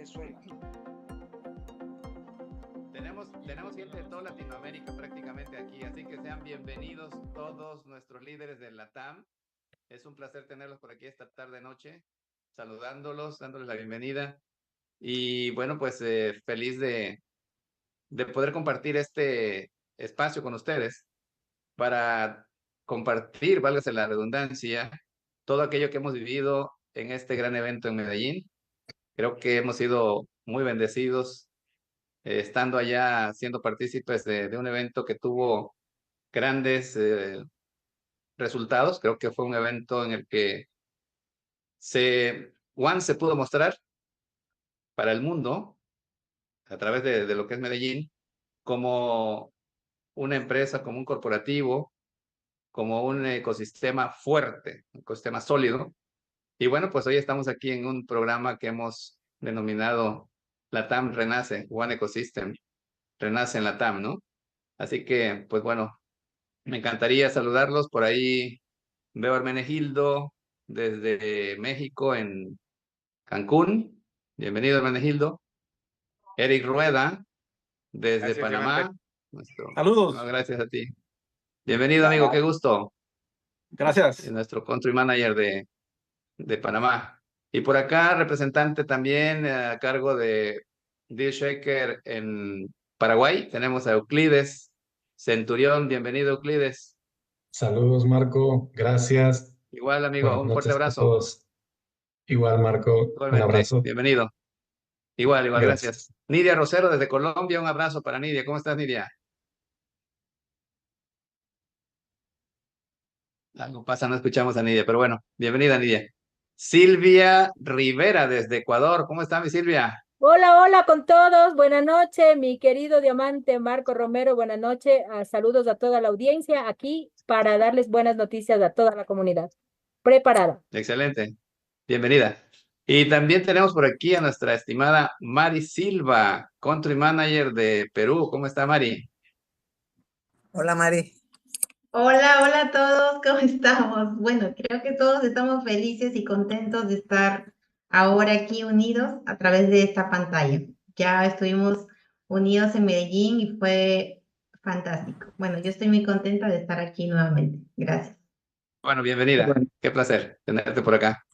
Venezuela. Tenemos gente de toda Latinoamérica prácticamente aquí, así que sean bienvenidos todos nuestros líderes de LATAM. Es un placer tenerlos por aquí esta tarde-noche, saludándolos, dándoles la bienvenida. Y bueno, pues feliz de poder compartir este espacio con ustedes para compartir, válgase la redundancia, todo aquello que hemos vivido en este gran evento en Medellín. Creo que hemos sido muy bendecidos estando allá siendo partícipes de un evento que tuvo grandes resultados. Creo que fue un evento en el que One se pudo mostrar para el mundo a través de lo que es Medellín como una empresa, como un corporativo, como un ecosistema fuerte, un ecosistema sólido. Y bueno, pues hoy estamos aquí en un programa que hemos denominado LATAM Renace, One Ecosystem, Renace en LATAM, ¿no? Así que, pues bueno, me encantaría saludarlos. Por ahí veo a Hermenegildo desde México en Cancún. Bienvenido, Hermenegildo. Eric Rueda desde Gracias, Panamá. Saludos. Gracias a ti. Bienvenido, amigo, qué gusto. Gracias. Nuestro country manager de Panamá. Y por acá, representante también a cargo de Deal Shaker en Paraguay, tenemos a Euclides Centurión. Bienvenido, Euclides. Saludos, Marco. Gracias. Igual, amigo, Buenas un fuerte noches a abrazo. todos. Igual, Marco. Un Igualmente, abrazo. bienvenido. Igual, Gracias. gracias. Nidia Rosero desde Colombia, un abrazo para Nidia. ¿Cómo estás, Nidia? Algo pasa, no escuchamos a Nidia, pero bueno, bienvenida, Nidia. Silvia Rivera desde Ecuador. ¿Cómo está, mi Silvia? Hola, hola con todos. Buenas noches, mi querido diamante Marco Romero. Buenas noches. Saludos a toda la audiencia aquí para darles buenas noticias a toda la comunidad. Preparada. Excelente. Bienvenida. Y también tenemos por aquí a nuestra estimada Mari Silva, Country Manager de Perú. ¿Cómo está, Mari? Hola, Mari. Hola, hola a todos, ¿cómo estamos? Bueno, creo que todos estamos felices y contentos de estar ahora aquí unidos a través de esta pantalla. Ya estuvimos unidos en Medellín y fue fantástico. Bueno, yo estoy muy contenta de estar aquí nuevamente. Gracias. Bueno, bienvenida. Qué placer tenerte por acá.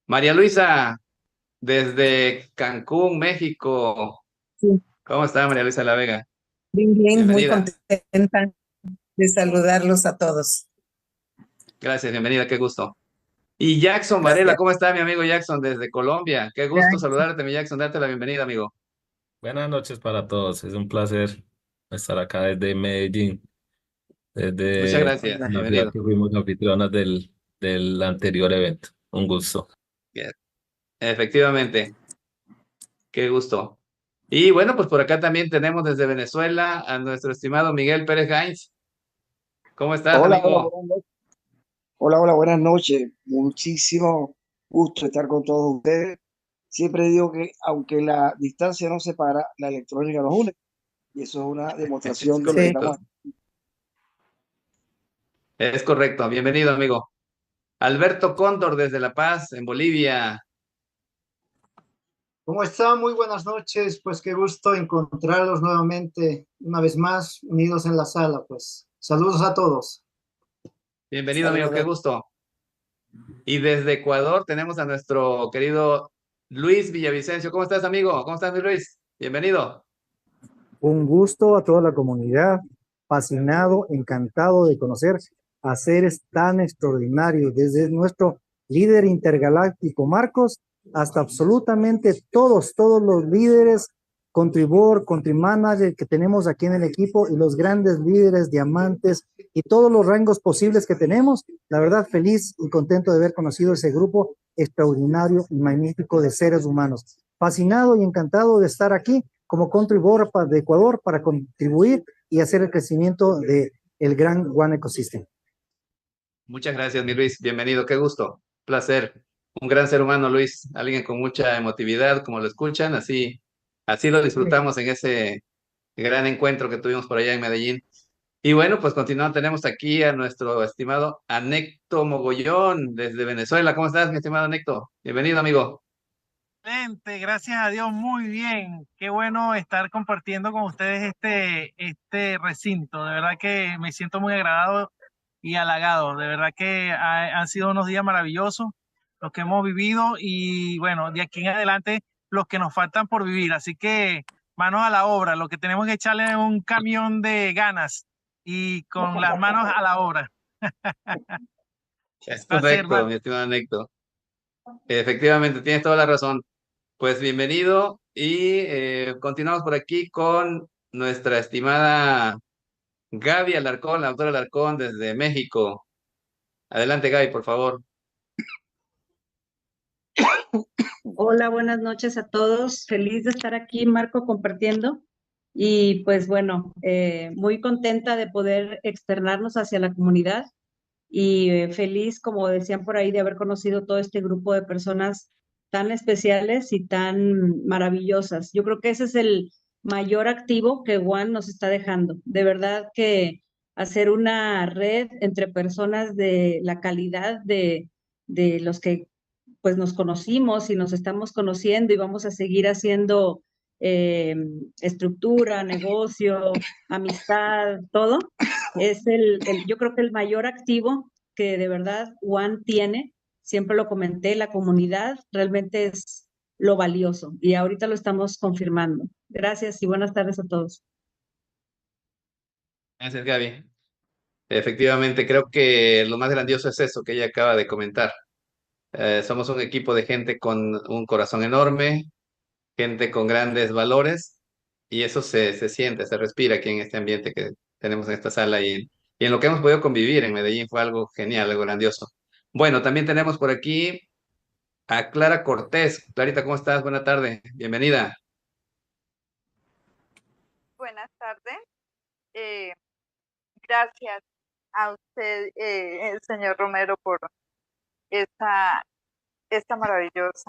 María Luisa, desde Cancún, México. Sí. ¿Cómo está, María Luisa La Vega? Bien, muy Bienvenida. contenta de saludarlos a todos. Gracias, bienvenida, qué gusto. Y Jackson Gracias. Varela, ¿cómo está mi amigo Jackson desde Colombia? Qué gusto Jackson. saludarte, mi Jackson, darte la bienvenida, amigo. Buenas noches para todos. Es un placer estar acá desde Medellín. Muchas Desde gracias, la bienvenido. ciudad que fuimos anfitrionas del anterior evento. Un gusto. Efectivamente, qué gusto. Y bueno, pues por acá también tenemos desde Venezuela a nuestro estimado Miguel Pérez Gainz. ¿Cómo estás, Hola, amigo? buenas noches. Hola, buenas noches. Muchísimo gusto estar con todos ustedes. Siempre digo que aunque la distancia nos separa, la electrónica nos une. Y eso es una demostración de lo que Correcto. estamos. Es correcto. Bienvenido, amigo. Alberto Cóndor desde La Paz, en Bolivia. ¿Cómo están? Muy buenas noches. Pues qué gusto encontrarlos nuevamente, una vez más, unidos en la sala. Pues saludos a todos. Bienvenido, amigo, qué gusto. Y desde Ecuador tenemos a nuestro querido Luis Villavicencio. ¿Cómo estás, amigo? ¿Cómo estás, mi Luis? Bienvenido. Un gusto a toda la comunidad, fascinado, encantado de conocer a seres tan extraordinarios, desde nuestro líder intergaláctico Marcos hasta absolutamente todos los líderes, country manager que tenemos aquí en el equipo y los grandes líderes, diamantes y todos los rangos posibles que tenemos. La verdad, feliz y contento de haber conocido ese grupo extraordinario y magnífico de seres humanos. Fascinado y encantado de estar aquí como country board de Ecuador para contribuir y hacer el crecimiento de el gran One Ecosystem. Muchas gracias, mi Luis. Bienvenido, qué gusto. Placer. Un gran ser humano, Luis. Alguien con mucha emotividad, como lo escuchan. Así lo disfrutamos en ese gran encuentro que tuvimos por allá en Medellín. Y bueno, pues continuando, tenemos aquí a nuestro estimado Anecto Mogollón desde Venezuela. ¿Cómo estás, mi estimado Anecto? Bienvenido, amigo. Excelente, gracias a Dios, muy bien. Qué bueno estar compartiendo con ustedes este recinto. De verdad que me siento muy agradado y halagado. De verdad que han sido unos días maravillosos los que hemos vivido y bueno, de aquí en adelante los que nos faltan por vivir. Así que manos a la obra, lo que tenemos que echarle es un camión de ganas y con las manos a la obra. Es Placer, correcto, mi estimado Néctor. Efectivamente, tienes toda la razón. Pues bienvenido y continuamos por aquí con nuestra estimada Gaby Alarcón, la autora Alarcón desde México. Adelante, Gaby, por favor. Hola, buenas noches a todos. Feliz de estar aquí, Marco, compartiendo. Y pues bueno, muy contenta de poder externarnos hacia la comunidad y feliz, como decían por ahí, de haber conocido todo este grupo de personas tan especiales y tan maravillosas. Yo creo que ese es el mayor activo que Juan nos está dejando. De verdad que hacer una red entre personas de la calidad de los que pues nos conocimos y nos estamos conociendo y vamos a seguir haciendo estructura, negocio, amistad, todo, es yo creo que el mayor activo que de verdad Juan tiene, siempre lo comenté, la comunidad realmente es lo valioso y ahorita lo estamos confirmando. Gracias y buenas tardes a todos. Gracias, Gaby. Efectivamente, creo que lo más grandioso es eso que ella acaba de comentar. Somos un equipo de gente con un corazón enorme, gente con grandes valores, y eso se siente, se respira aquí en este ambiente que tenemos en esta sala y en lo que hemos podido convivir en Medellín fue algo genial, algo grandioso. Bueno, también tenemos por aquí a Clara Cortés. Clarita, ¿cómo estás? Buena tarde, bienvenida. Buenas tardes. Gracias a usted, el señor Romero, por esta este maravilloso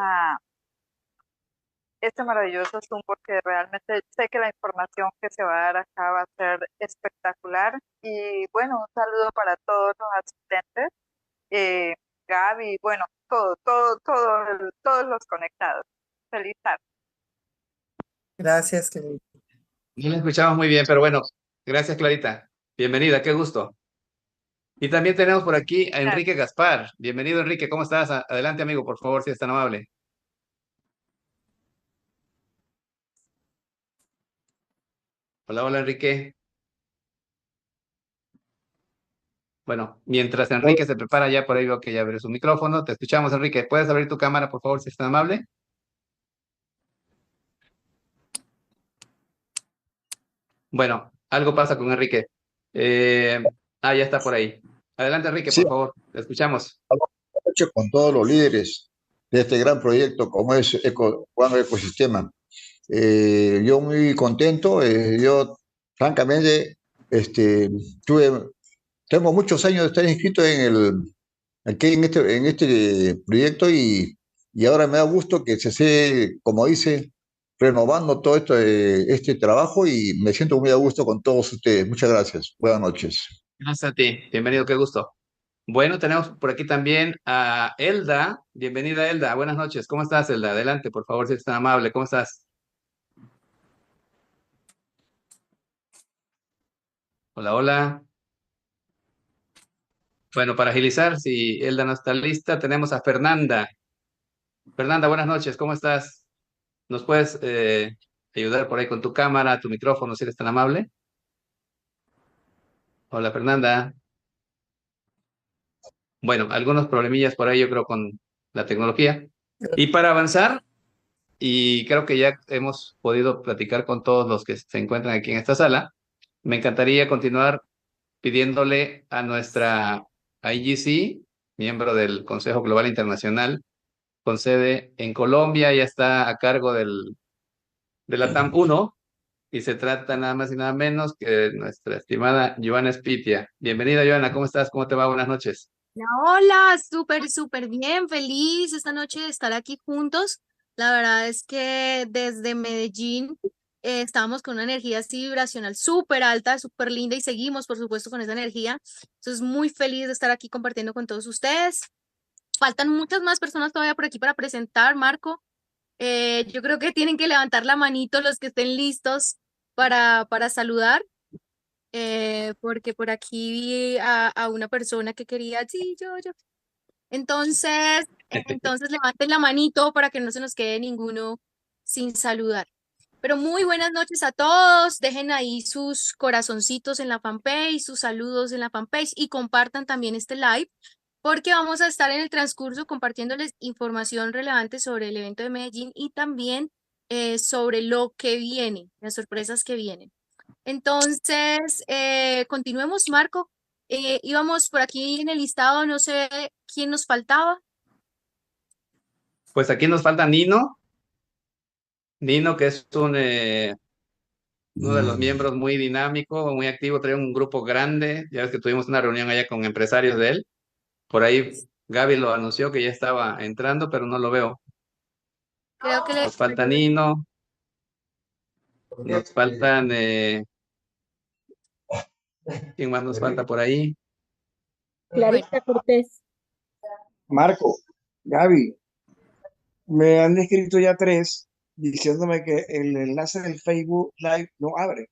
Zoom, porque realmente sé que la información que se va a dar acá va a ser espectacular. Y bueno, un saludo para todos los asistentes, Gaby, bueno, todos los conectados. Feliz tarde. Gracias, querido. No la escuchamos muy bien, pero bueno, gracias, Clarita. Bienvenida, qué gusto. Y también tenemos por aquí a Enrique Gaspar. Bienvenido, Enrique, ¿cómo estás? Adelante, amigo, por favor, si es tan amable. Hola, hola, Enrique. Bueno, mientras Enrique se prepara ya, por ahí veo que ya abre su micrófono. Te escuchamos, Enrique. ¿Puedes abrir tu cámara, por favor, si es tan amable? Bueno, algo pasa con Enrique. Ya está por ahí. Adelante, Enrique, Sí, por favor. Te escuchamos. hecho con todos los líderes de este gran proyecto como es Cuadro Ecosistema. Yo muy contento, yo francamente tengo muchos años de estar inscrito en este proyecto y ahora me da gusto que se esté, como dice, renovando todo este trabajo y me siento muy a gusto con todos ustedes. Muchas gracias. Buenas noches. Gracias a ti. Bienvenido, qué gusto. Bueno, tenemos por aquí también a Elda. Bienvenida, Elda. Buenas noches. ¿Cómo estás, Elda? Adelante, por favor, si eres tan amable. ¿Cómo estás? Hola, hola. Bueno, para agilizar, si Elda no está lista, tenemos a Fernanda. Fernanda, buenas noches. ¿Cómo estás? ¿Nos puedes ayudar por ahí con tu cámara, tu micrófono, si eres tan amable? Hola, Fernanda. Bueno, algunos problemillas por ahí, yo creo, con la tecnología. Y para avanzar, y creo que ya hemos podido platicar con todos los que se encuentran aquí en esta sala, me encantaría continuar pidiéndole a nuestra IGC, miembro del Consejo Global Internacional, con sede en Colombia, ya está a cargo de la TAM 1, y se trata nada más y nada menos que de nuestra estimada Joana Spitia. Bienvenida, Joana, ¿cómo estás? ¿Cómo te va? Buenas noches. Hola, súper bien, feliz esta noche de estar aquí juntos. La verdad es que desde Medellín estábamos con una energía así vibracional súper alta, súper linda y seguimos, por supuesto, con esa energía. Entonces, muy feliz de estar aquí compartiendo con todos ustedes. Faltan muchas más personas todavía por aquí para presentar, Marco. Yo creo que tienen que levantar la manito los que estén listos para saludar, porque por aquí vi a una persona que quería, sí, yo. Entonces levanten la manito para que no se nos quede ninguno sin saludar. Pero muy buenas noches a todos. Dejen ahí sus corazoncitos en la fanpage, sus saludos en la fanpage y compartan también este live porque vamos a estar en el transcurso compartiéndoles información relevante sobre el evento de Medellín y también sobre lo que viene, las sorpresas que vienen. Entonces, continuemos, Marco. Íbamos por aquí en el listado, no sé quién nos faltaba. Pues aquí nos falta Nino. Nino, que es uno de los miembros muy dinámico, muy activo, trae un grupo grande. Ya ves que tuvimos una reunión allá con empresarios de él. Por ahí Gaby lo anunció que ya estaba entrando, pero no lo veo. Creo que Nos falta Nino. Nos faltan... ¿quién más nos falta por ahí? Clarita Cortés. Marco, Gaby, me han escrito ya 3 diciéndome que el enlace del Facebook Live no abre.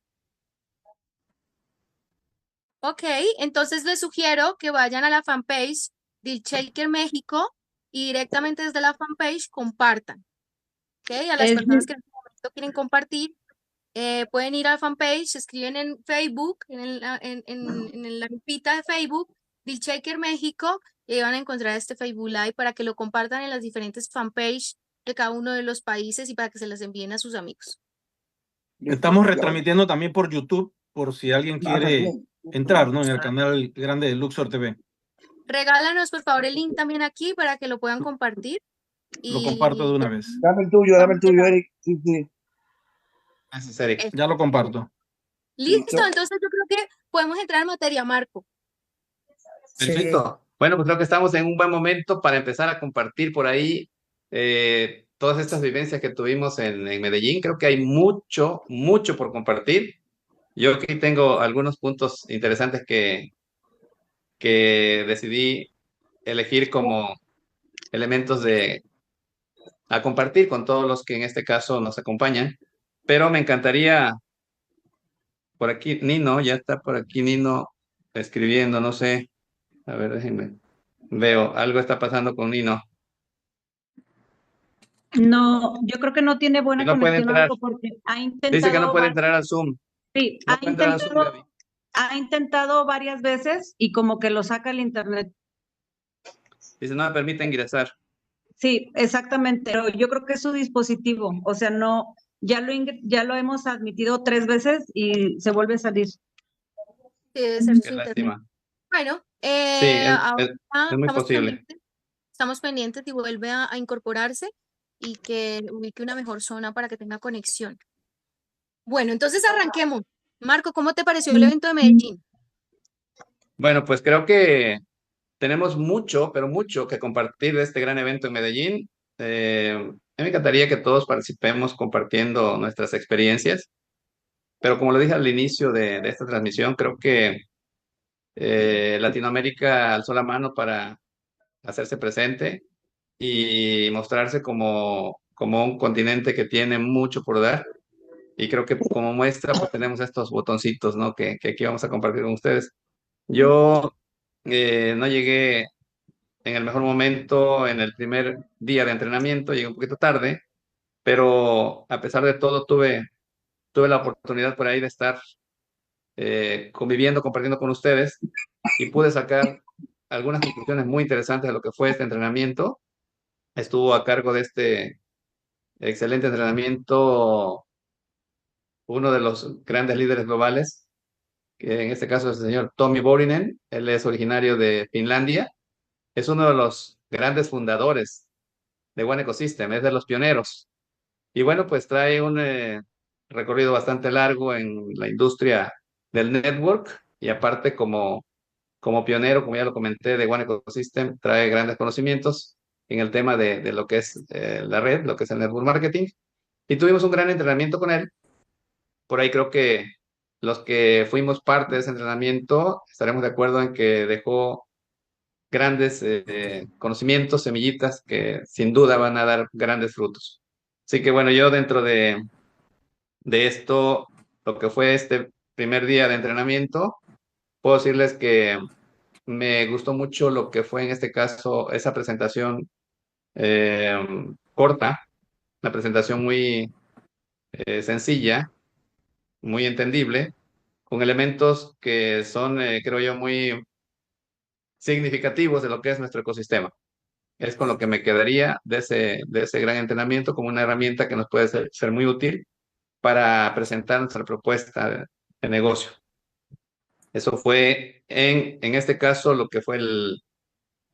Ok, entonces les sugiero que vayan a la fanpage del Shaker México y directamente desde la fanpage compartan. Ok, a las personas que en este momento quieren compartir, pueden ir a la fanpage, escriben en Facebook, en la lupita de Facebook del Shaker México y van a encontrar este Facebook Live para que lo compartan en las diferentes fanpages de cada uno de los países y para que se las envíen a sus amigos. Estamos retransmitiendo también por YouTube, por si alguien quiere entrar, ¿no? En el canal grande de Luxor TV. Regálanos, por favor, el link también aquí para que lo puedan compartir. Lo comparto de una vez. Dame el tuyo, Eric. Sí, sí. Gracias, Eric. Ya lo comparto. Listo, entonces yo creo que podemos entrar en materia, Marco. Perfecto. Bueno, pues creo que estamos en un buen momento para empezar a compartir por ahí todas estas vivencias que tuvimos en Medellín. Creo que hay mucho por compartir. Yo aquí tengo algunos puntos interesantes que decidí elegir como elementos a compartir con todos los que en este caso nos acompañan. Pero me encantaría, por aquí, Nino, ya está por aquí Nino escribiendo, no sé. A ver, déjenme. Veo, algo está pasando con Nino. No, yo creo que no tiene buena No puede conexión entrar. porque ha intentado. Dice que no puede entrar al Zoom. Sí, No puede entrar al Zoom, Gaby. ha intentado varias veces y como que lo saca el internet. Dice, no me permite ingresar. Sí, exactamente. Pero yo creo que es su dispositivo. O sea, no, ya lo hemos admitido 3 veces y se vuelve a salir. Sí, debe ser su Qué internet. lástima. Bueno, Sí, ahora es muy posible. Estamos pendientes y vuelve a incorporarse y que ubique una mejor zona para que tenga conexión. Bueno, entonces arranquemos. Marco, ¿cómo te pareció el evento de Medellín? Bueno, pues creo que tenemos mucho, pero mucho que compartir de este gran evento en Medellín. A mí me encantaría que todos participemos compartiendo nuestras experiencias, pero como lo dije al inicio de esta transmisión, creo que Latinoamérica alzó la mano para hacerse presente y mostrarse como un continente que tiene mucho por dar. Y creo que como muestra, pues tenemos estos botoncitos, ¿no? Que aquí vamos a compartir con ustedes. Yo no llegué en el mejor momento en el primer día de entrenamiento, llegué un poquito tarde, pero a pesar de todo tuve la oportunidad por ahí de estar conviviendo, compartiendo con ustedes y pude sacar algunas conclusiones muy interesantes de lo que fue este entrenamiento. Estuvo a cargo de este excelente entrenamiento uno de los grandes líderes globales, que en este caso es el señor Tommi Bourinen. Él es originario de Finlandia, es uno de los grandes fundadores de One Ecosystem, es de los pioneros. Y bueno, pues trae un recorrido bastante largo en la industria del network y aparte como pionero, como ya lo comenté, de One Ecosystem, trae grandes conocimientos en el tema de lo que es la red, lo que es el network marketing. Y tuvimos un gran entrenamiento con él. Por ahí creo que los que fuimos parte de ese entrenamiento estaremos de acuerdo en que dejó grandes conocimientos, semillitas que sin duda van a dar grandes frutos. Así que bueno, yo dentro de esto, lo que fue este primer día de entrenamiento, puedo decirles que me gustó mucho lo que fue en este caso esa presentación corta, una presentación muy sencilla, muy entendible, con elementos que son, creo yo, muy significativos de lo que es nuestro ecosistema. Es con lo que me quedaría de ese gran entrenamiento como una herramienta que nos puede ser muy útil para presentar nuestra propuesta de negocio. Eso fue en este caso lo que fue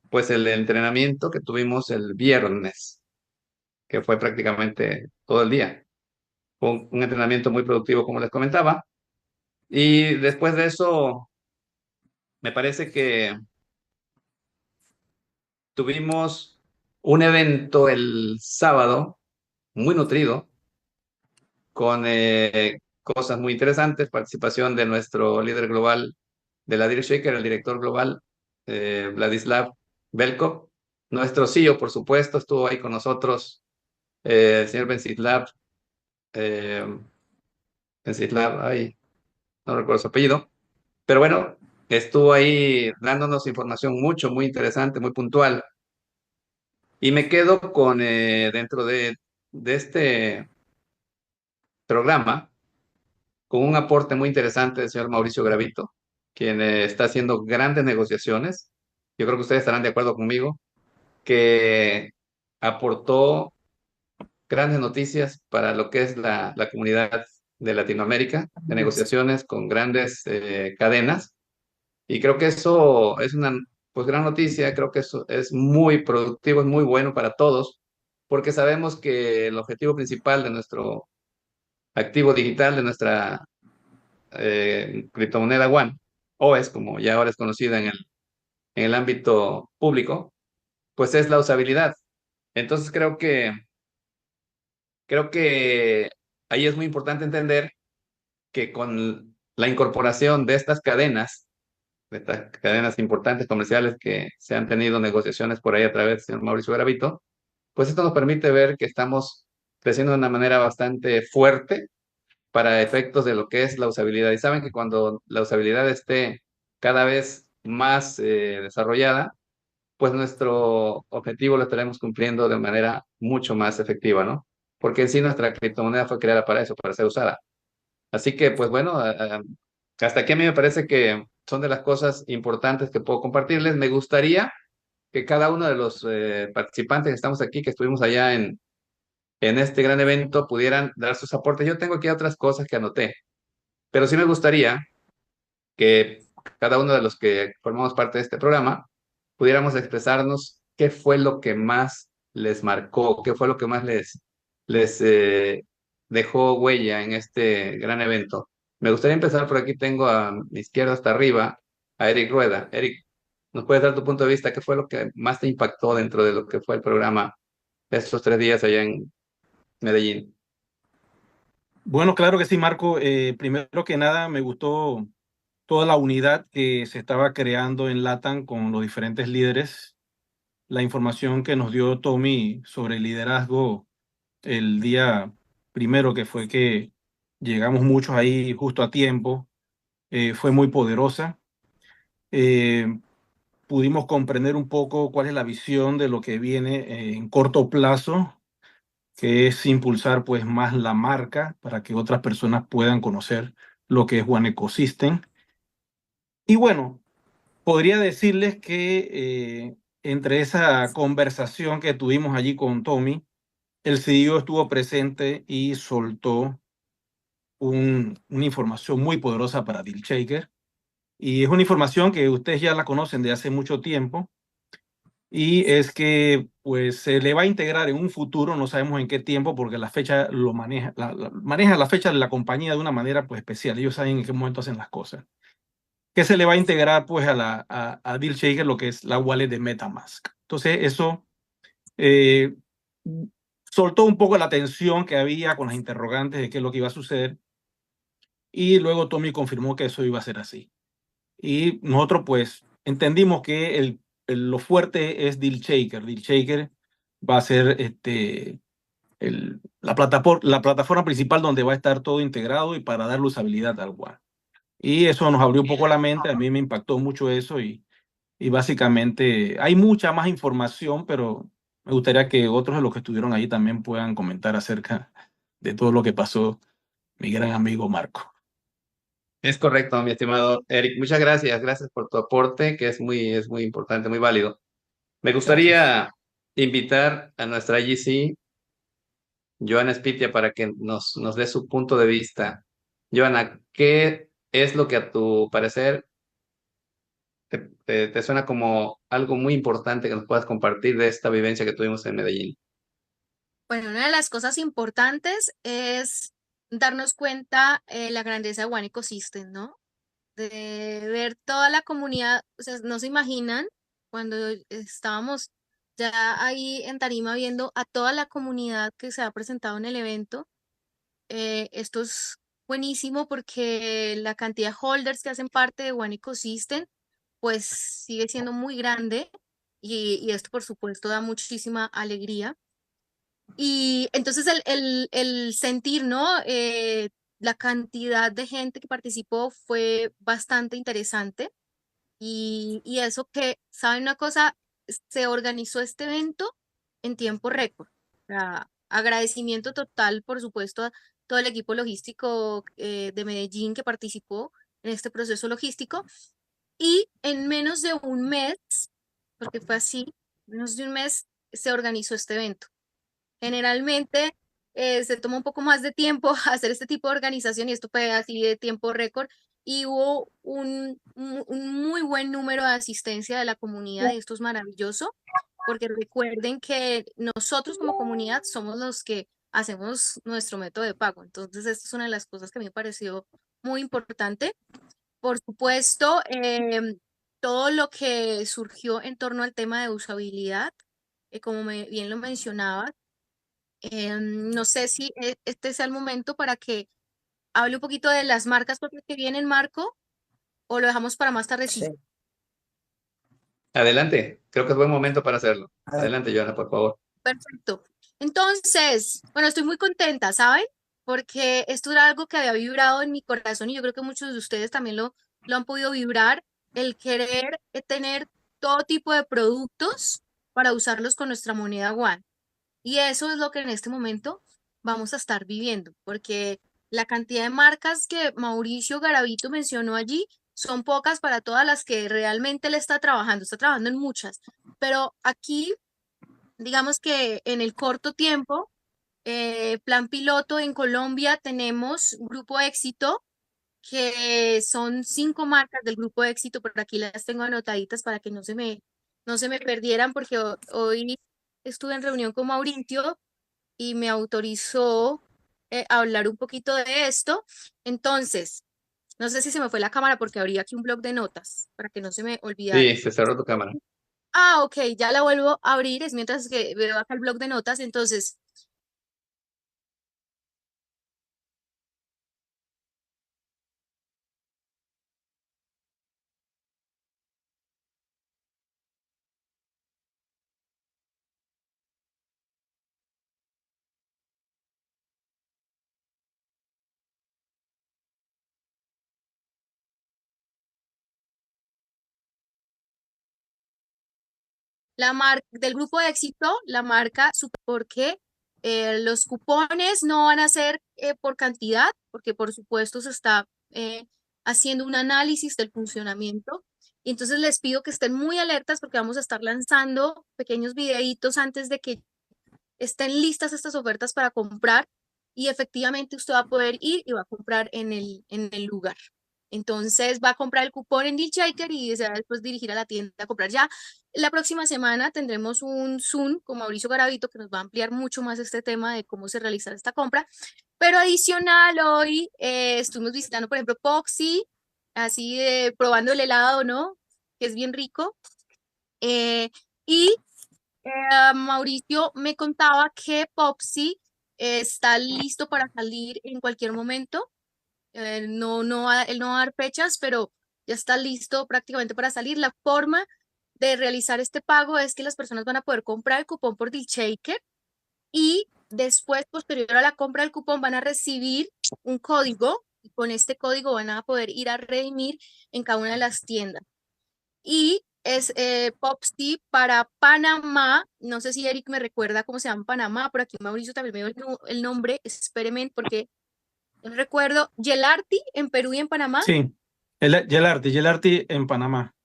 pues el entrenamiento que tuvimos el viernes, que fue prácticamente todo el día. Fue un entrenamiento muy productivo, como les comentaba. Y después de eso, me parece que tuvimos un evento el sábado muy nutrido, con cosas muy interesantes, participación de nuestro líder global de la DealShaker, el director global, Vladislav Belkov. Nuestro CEO, por supuesto, estuvo ahí con nosotros, el señor Vencislav, ay, no recuerdo su apellido, pero bueno, estuvo ahí dándonos información muy interesante, muy puntual. Y me quedo con, dentro de este programa, con un aporte muy interesante del señor Mauricio Gravito, quien está haciendo grandes negociaciones. Yo creo que ustedes estarán de acuerdo conmigo, que aportó grandes noticias para lo que es la comunidad de Latinoamérica, de negociaciones con grandes cadenas. Y creo que eso es una pues, gran noticia, creo que eso es muy productivo, es muy bueno para todos, porque sabemos que el objetivo principal de nuestro activo digital, de nuestra criptomoneda One, o es como ya ahora es conocida en el ámbito público, pues es la usabilidad. Entonces creo que ahí es muy importante entender que con la incorporación de estas cadenas importantes comerciales que se han tenido negociaciones por ahí a través del señor Mauricio Gravito, pues esto nos permite ver que estamos creciendo de una manera bastante fuerte para efectos de lo que es la usabilidad. Y saben que cuando la usabilidad esté cada vez más desarrollada, pues nuestro objetivo lo estaremos cumpliendo de manera mucho más efectiva, ¿no? Porque en sí nuestra criptomoneda fue creada para eso, para ser usada. Así que, pues bueno, hasta aquí a mí me parece que son de las cosas importantes que puedo compartirles. Me gustaría que cada uno de los participantes que estamos aquí, que estuvimos allá en este gran evento, pudieran dar sus aportes. Yo tengo aquí otras cosas que anoté, pero sí me gustaría que cada uno de los que formamos parte de este programa pudiéramos expresarnos qué fue lo que más les marcó, qué fue lo que más les dejó huella en este gran evento. Me gustaría empezar por aquí, tengo a mi izquierda hasta arriba a Eric Rueda. Eric, ¿nos puedes dar tu punto de vista? ¿Qué fue lo que más te impactó dentro de lo que fue el programa estos 3 días allá en Medellín? Bueno, claro que sí, Marco. Primero que nada, me gustó toda la unidad que se estaba creando en LATAM con los diferentes líderes. La información que nos dio Tommy sobre el liderazgo el día primero, que fue que llegamos muchos ahí justo a tiempo, fue muy poderosa. Pudimos comprender un poco cuál es la visión de lo que viene en corto plazo, que es impulsar pues más la marca para que otras personas puedan conocer lo que es One Ecosystem. Y bueno, podría decirles que entre esa conversación que tuvimos allí con Tommy, el CEO estuvo presente y soltó una información muy poderosa para DealShaker. Y es una información que ustedes ya la conocen de hace mucho tiempo. Y es que pues se le va a integrar en un futuro, no sabemos en qué tiempo, porque la fecha lo maneja, maneja la fecha de la compañía de una manera pues especial. Ellos saben en qué momento hacen las cosas. Que se le va a integrar pues a DealShaker lo que es la wallet de MetaMask. Entonces eso soltó un poco la tensión que había con las interrogantes de qué es lo que iba a suceder. Y luego Tommy confirmó que eso iba a ser así. Y nosotros pues entendimos que lo fuerte es DealShaker. DealShaker va a ser la plataforma principal donde va a estar todo integrado y para darle usabilidad al One. Y eso nos abrió un poco la mente, a mí me impactó mucho eso y básicamente hay mucha más información, pero me gustaría que otros de los que estuvieron ahí también puedan comentar acerca de todo lo que pasó mi gran amigo Marco. Es correcto, mi estimado Eric. Muchas gracias. Gracias por tu aporte, que es muy importante, muy válido. Me gustaría invitar a nuestra GC, Joana Spitia, para que nos dé su punto de vista. Joana, ¿qué es lo que a tu parecer te suena como algo muy importante que nos puedas compartir de esta vivencia que tuvimos en Medellín? Bueno, una de las cosas importantes es darnos cuenta la grandeza de One Ecosystem, ¿no? De ver toda la comunidad, o sea, no se imaginan cuando estábamos ya ahí en Tarima viendo a toda la comunidad que se ha presentado en el evento. Esto es buenísimo porque la cantidad de holders que hacen parte de One Ecosystem pues sigue siendo muy grande y esto por supuesto da muchísima alegría. Y entonces el sentir, ¿no? La cantidad de gente que participó fue bastante interesante y eso que, ¿saben una cosa? Se organizó este evento en tiempo récord. O sea, agradecimiento total, por supuesto, a todo el equipo logístico de Medellín que participó en este proceso logístico y en menos de un mes, porque fue así, menos de un mes se organizó este evento. Generalmente se toma un poco más de tiempo hacer este tipo de organización y esto fue así de tiempo récord y hubo un muy buen número de asistencia de la comunidad y esto es maravilloso porque recuerden que nosotros como comunidad somos los que hacemos nuestro método de pago. Entonces, esta es una de las cosas que a mí me pareció muy importante. Por supuesto, todo lo que surgió en torno al tema de usabilidad, como bien lo mencionaba, no sé si este sea el momento para que hable un poquito de las marcas propias que vienen, Marco, o lo dejamos para más tarde. Sí. Adelante, creo que es buen momento para hacerlo. Adelante, Joana, por favor. Perfecto. Entonces, bueno, estoy muy contenta, ¿saben? Porque esto era algo que había vibrado en mi corazón y yo creo que muchos de ustedes también lo han podido vibrar, el querer tener todo tipo de productos para usarlos con nuestra moneda One. Y eso es lo que en este momento vamos a estar viviendo, porque la cantidad de marcas que Mauricio Garavito mencionó allí son pocas para todas las que realmente él está trabajando en muchas, pero aquí, digamos que en el corto tiempo, plan piloto en Colombia tenemos Grupo Éxito, que son 5 marcas del Grupo Éxito, por aquí las tengo anotaditas para que no se me perdieran, porque hoy estuve en reunión con Mauricio y me autorizó a hablar un poquito de esto. Entonces, no sé si se me fue la cámara porque abrí aquí un blog de notas para que no se me olvidara. Sí, se cerró tu cámara. Ah, ok, ya la vuelvo a abrir, es mientras que veo acá el blog de notas. Entonces, la marca del Grupo de Éxito, la marca, porque los cupones no van a ser por cantidad, porque por supuesto se está haciendo un análisis del funcionamiento. Y entonces les pido que estén muy alertas porque vamos a estar lanzando pequeños videitos antes de que estén listas estas ofertas para comprar y efectivamente usted va a poder ir y va a comprar en el lugar. Entonces va a comprar el cupón en DealShaker y se va a después dirigir a la tienda a comprar. Ya la próxima semana tendremos un Zoom con Mauricio Garavito que nos va a ampliar mucho más este tema de cómo se realiza esta compra. Pero adicional, hoy estuvimos visitando, por ejemplo, Poxy, así probando el helado, ¿no? Que es bien rico. Y Mauricio me contaba que Popsi está listo para salir en cualquier momento. Él no va a dar fechas, pero ya está listo prácticamente para salir. La forma de realizar este pago es que las personas van a poder comprar el cupón por DealShaker y Después, posterior a la compra del cupón, van a recibir un código y con este código van a poder ir a redimir en cada una de las tiendas. Y es Popsi para Panamá. No sé si Eric me recuerda cómo se llama Panamá, pero aquí Mauricio también me dio el nombre. Espérenme porque no recuerdo. Gelarti en Perú y en Panamá. Sí, Gelarti en Panamá.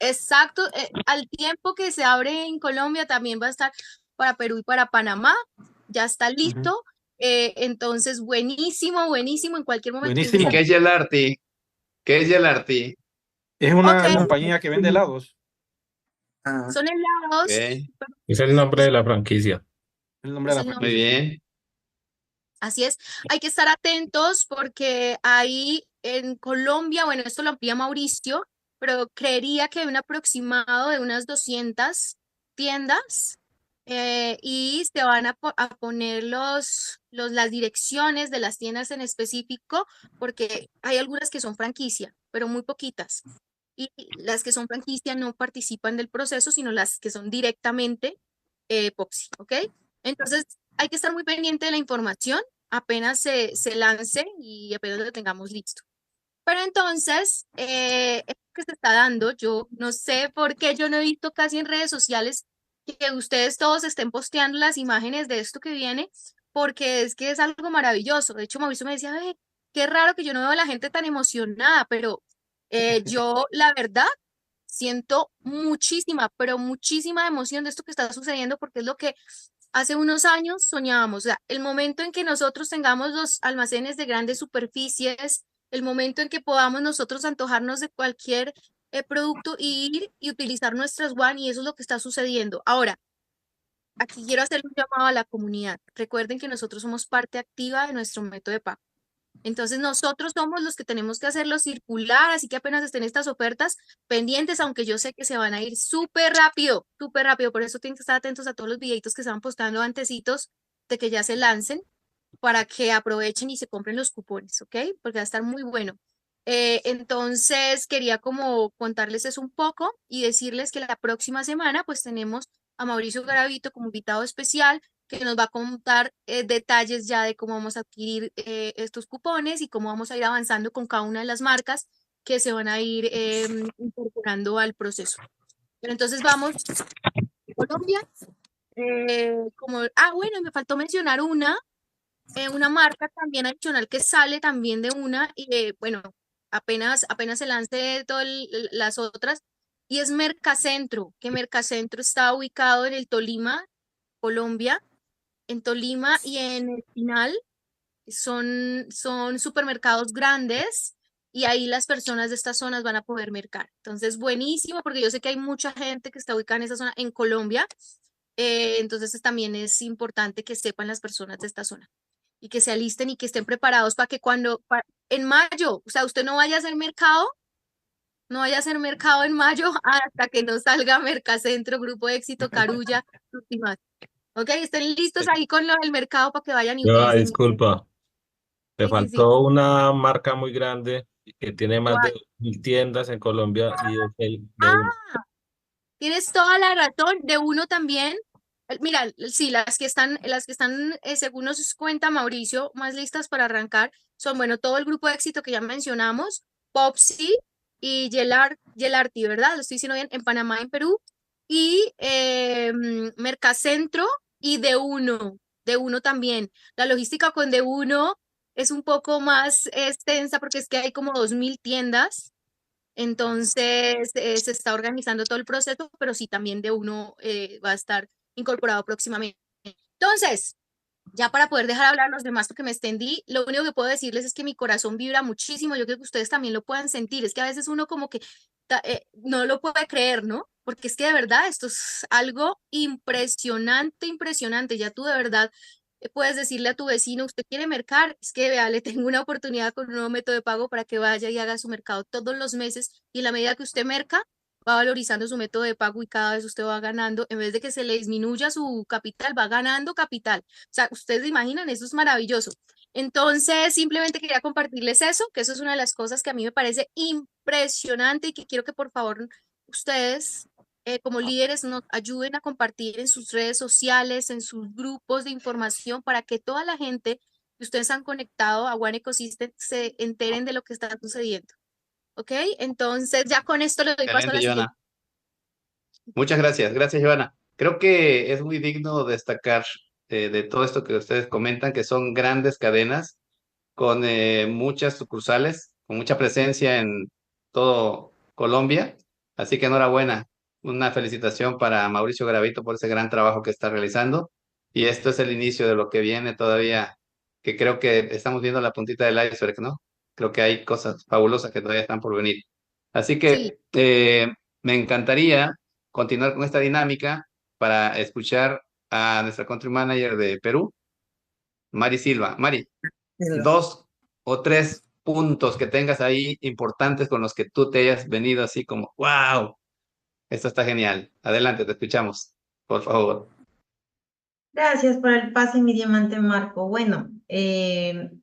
Exacto. Al tiempo que se abre en Colombia también va a estar para Perú y para Panamá. Ya está listo. Entonces, buenísimo, buenísimo. En cualquier momento. Buenísimo. ¿Qué es Gelarti? ¿Qué es Gelarti? Es una Ok. compañía que vende helados. Son helados. Ok. Es el nombre de la franquicia. El nombre de la Es el Muy franquicia. bien. Así es, hay que estar atentos porque ahí en Colombia, bueno, esto lo amplía Mauricio, pero creería que hay un aproximado de unas 200 tiendas y se van a poner las direcciones de las tiendas en específico porque hay algunas que son franquicia, pero muy poquitas. Y las que son franquicia no participan del proceso, sino las que son directamente Popsi, ¿ok? Entonces, hay que estar muy pendiente de la información apenas se lance y apenas lo tengamos listo. Pero entonces, esto que se está dando, yo no sé por qué yo no he visto casi en redes sociales que ustedes todos estén posteando las imágenes de esto que viene, porque es que es algo maravilloso. De hecho, Mauricio me decía, "Ay, qué raro que yo no veo a la gente tan emocionada", pero yo, la verdad, siento muchísima, pero muchísima emoción de esto que está sucediendo, porque es lo que hace unos años soñábamos. O sea, el momento en que nosotros tengamos los almacenes de grandes superficies, el momento en que podamos nosotros antojarnos de cualquier producto y ir y utilizar nuestras WAN, y eso es lo que está sucediendo. Ahora, aquí quiero hacer un llamado a la comunidad. Recuerden que nosotros somos parte activa de nuestro método de pago. Entonces nosotros somos los que tenemos que hacerlo circular, así que apenas estén estas ofertas pendientes, aunque yo sé que se van a ir súper rápido, por eso tienen que estar atentos a todos los videitos que se van postando antecitos de que ya se lancen, para que aprovechen y se compren los cupones, ¿ok? Porque va a estar muy bueno. Entonces quería como contarles eso un poco y decirles que la próxima semana pues tenemos a Mauricio Garavito como invitado especial, que nos va a contar detalles ya de cómo vamos a adquirir estos cupones y cómo vamos a ir avanzando con cada una de las marcas que se van a ir incorporando al proceso. Pero entonces vamos, Colombia, bueno, me faltó mencionar una marca también adicional que sale también de una, y bueno, apenas se lance todas las otras, y es Mercacentro, que Mercacentro está ubicado en el Tolima, Colombia. En Tolima y en el Espinal son supermercados grandes y ahí las personas de estas zonas van a poder mercar. Entonces, buenísimo, porque yo sé que hay mucha gente que está ubicada en esa zona en Colombia, entonces también es importante que sepan las personas de esta zona y que se alisten y que estén preparados para que en mayo, o sea, usted no vaya a hacer mercado en mayo hasta que no salga Mercacentro, Grupo Éxito, Carulla, últimas. Ok, estén listos ahí con lo del mercado para que vayan y utilicen. Disculpa, te Sí, sí, sí. faltó una marca muy grande que tiene más de ¿Cuál? 1000 tiendas en Colombia y es el de uno. Tienes toda la razón, de uno también. Mira, sí, las que están, según nos cuenta Mauricio, más listas para arrancar, son, bueno, todo el grupo de éxito que ya mencionamos, Popsi y Gelarti, ¿verdad? Lo estoy diciendo bien, en Panamá, en Perú, y Mercacentro y de uno también. La logística con de uno es un poco más extensa porque es que hay como 2000 tiendas. Entonces, se está organizando todo el proceso, pero sí también de uno va a estar incorporado próximamente. Entonces, ya para poder dejar hablar a los demás porque me extendí, lo único que puedo decirles es que mi corazón vibra muchísimo. Yo creo que ustedes también lo puedan sentir. Es que a veces uno como que no lo puede creer, ¿no? Porque es que de verdad esto es algo impresionante, impresionante. Ya tú de verdad puedes decirle a tu vecino, usted quiere mercar, es que vea, le tengo una oportunidad con un nuevo método de pago para que vaya y haga su mercado todos los meses, y en la medida que usted merca, va valorizando su método de pago y cada vez usted va ganando, en vez de que se le disminuya su capital, va ganando capital. O sea, ustedes se imaginan, eso es maravilloso. Entonces, simplemente quería compartirles eso, que eso es una de las cosas que a mí me parece impresionante y que quiero que por favor ustedes como líderes nos ayuden a compartir en sus redes sociales, en sus grupos de información, para que toda la gente que ustedes han conectado a One Ecosystem se enteren de lo que está sucediendo. ¿Ok? Entonces, ya con esto le doy paso a Excelente, la siguiente. Joana. Muchas gracias. Gracias, Joana. Creo que es muy digno destacar de todo esto que ustedes comentan, que son grandes cadenas con muchas sucursales, con mucha presencia en todo Colombia. Así que enhorabuena. Una felicitación para Mauricio Garavito por ese gran trabajo que está realizando. Y esto es el inicio de lo que viene todavía, que creo que estamos viendo la puntita del iceberg, ¿no? Creo que hay cosas fabulosas que todavía están por venir. Así Sí, que me encantaría continuar con esta dinámica para escuchar a nuestra country manager de Perú, Mari Silva. Mari, dos o tres puntos que tengas ahí importantes con los que tú te hayas venido así como, wow, esto está genial. Adelante, te escuchamos, por favor. Gracias por el pase, mi diamante Marco. Bueno,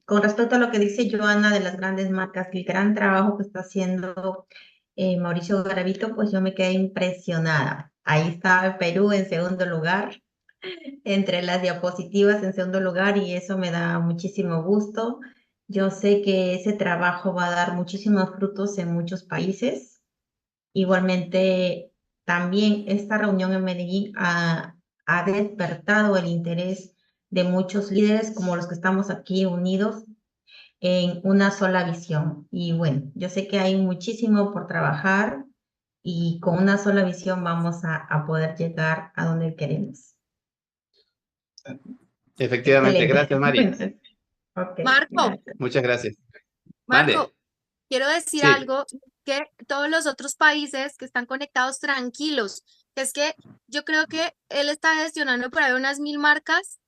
con respecto a lo que dice Joana de las grandes marcas, el gran trabajo que está haciendo Mauricio Garavito, pues yo me quedé impresionada. Ahí está Perú en segundo lugar, entre las diapositivas en segundo lugar, y eso me da muchísimo gusto. Yo sé que ese trabajo va a dar muchísimos frutos en muchos países. Igualmente, también esta reunión en Medellín ha despertado el interés de muchos líderes como los que estamos aquí unidos en una sola visión. Y bueno, yo sé que hay muchísimo por trabajar y con una sola visión vamos a poder llegar a donde queremos. Efectivamente, Excelente. gracias, Mari. Ok, Marco, gracias. Muchas gracias. Marco, Mande. quiero decir Sí. algo, que todos los otros países que están conectados, tranquilos, es que yo creo que él está gestionando por ahí unas 1000 marcas.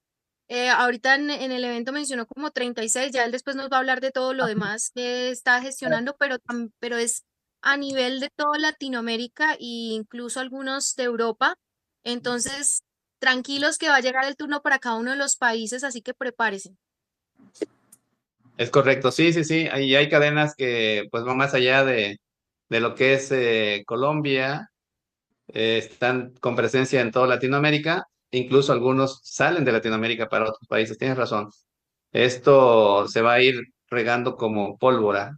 Ahorita en el evento mencionó como 36, ya él después nos va a hablar de todo lo demás que está gestionando, pero es a nivel de toda Latinoamérica e incluso algunos de Europa. Entonces, tranquilos que va a llegar el turno para cada uno de los países, así que prepárense. Es correcto, sí, sí, sí. Ahí hay cadenas que pues van más allá de lo que es Colombia, están con presencia en toda Latinoamérica, incluso algunos salen de Latinoamérica para otros países, tienes razón. Esto se va a ir regando como pólvora,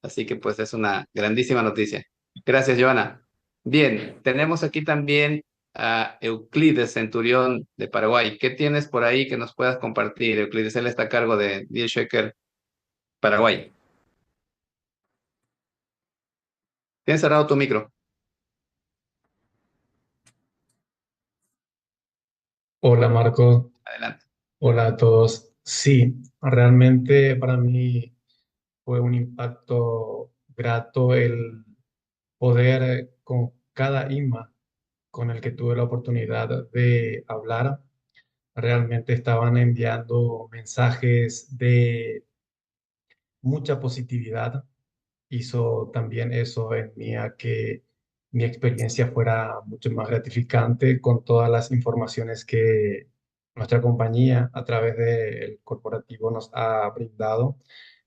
así que pues es una grandísima noticia. Gracias, Joana. Bien, tenemos aquí también a Euclides Centurión de Paraguay. ¿Qué tienes por ahí que nos puedas compartir, Euclides? Él está a cargo de Deal Shaker Paraguay. Tienes cerrado tu micro. Hola Marco, Adelante. hola a todos. Sí, realmente para mí fue un impacto grato el poder con cada IMA con el que tuve la oportunidad de hablar. Realmente estaban enviando mensajes de mucha positividad. Hizo también eso en mí a que mi experiencia fuera mucho más gratificante con todas las informaciones que nuestra compañía a través del corporativo nos ha brindado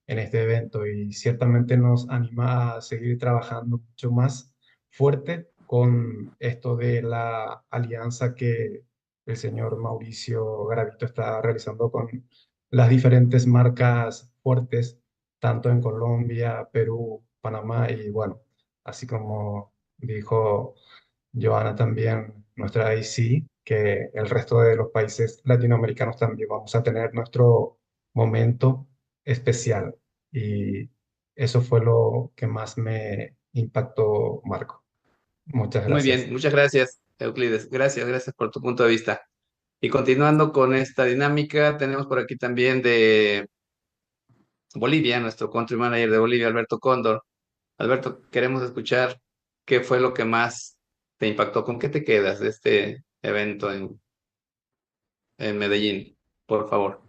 en este evento, y ciertamente nos anima a seguir trabajando mucho más fuerte con esto de la alianza que el señor Mauricio Garavito está realizando con las diferentes marcas fuertes, tanto en Colombia, Perú, Panamá y bueno, así como dijo Joana también, nuestra IC, que el resto de los países latinoamericanos también vamos a tener nuestro momento especial. Y eso fue lo que más me impactó, Marco. Muchas Muy gracias. bien, muchas gracias, Euclides. Gracias, gracias por tu punto de vista. Y continuando con esta dinámica, tenemos por aquí también de Bolivia, nuestro country manager de Bolivia, Alberto Cóndor. Alberto, queremos escuchar qué fue lo que más te impactó. ¿Con qué te quedas de este evento en Medellín? Por favor.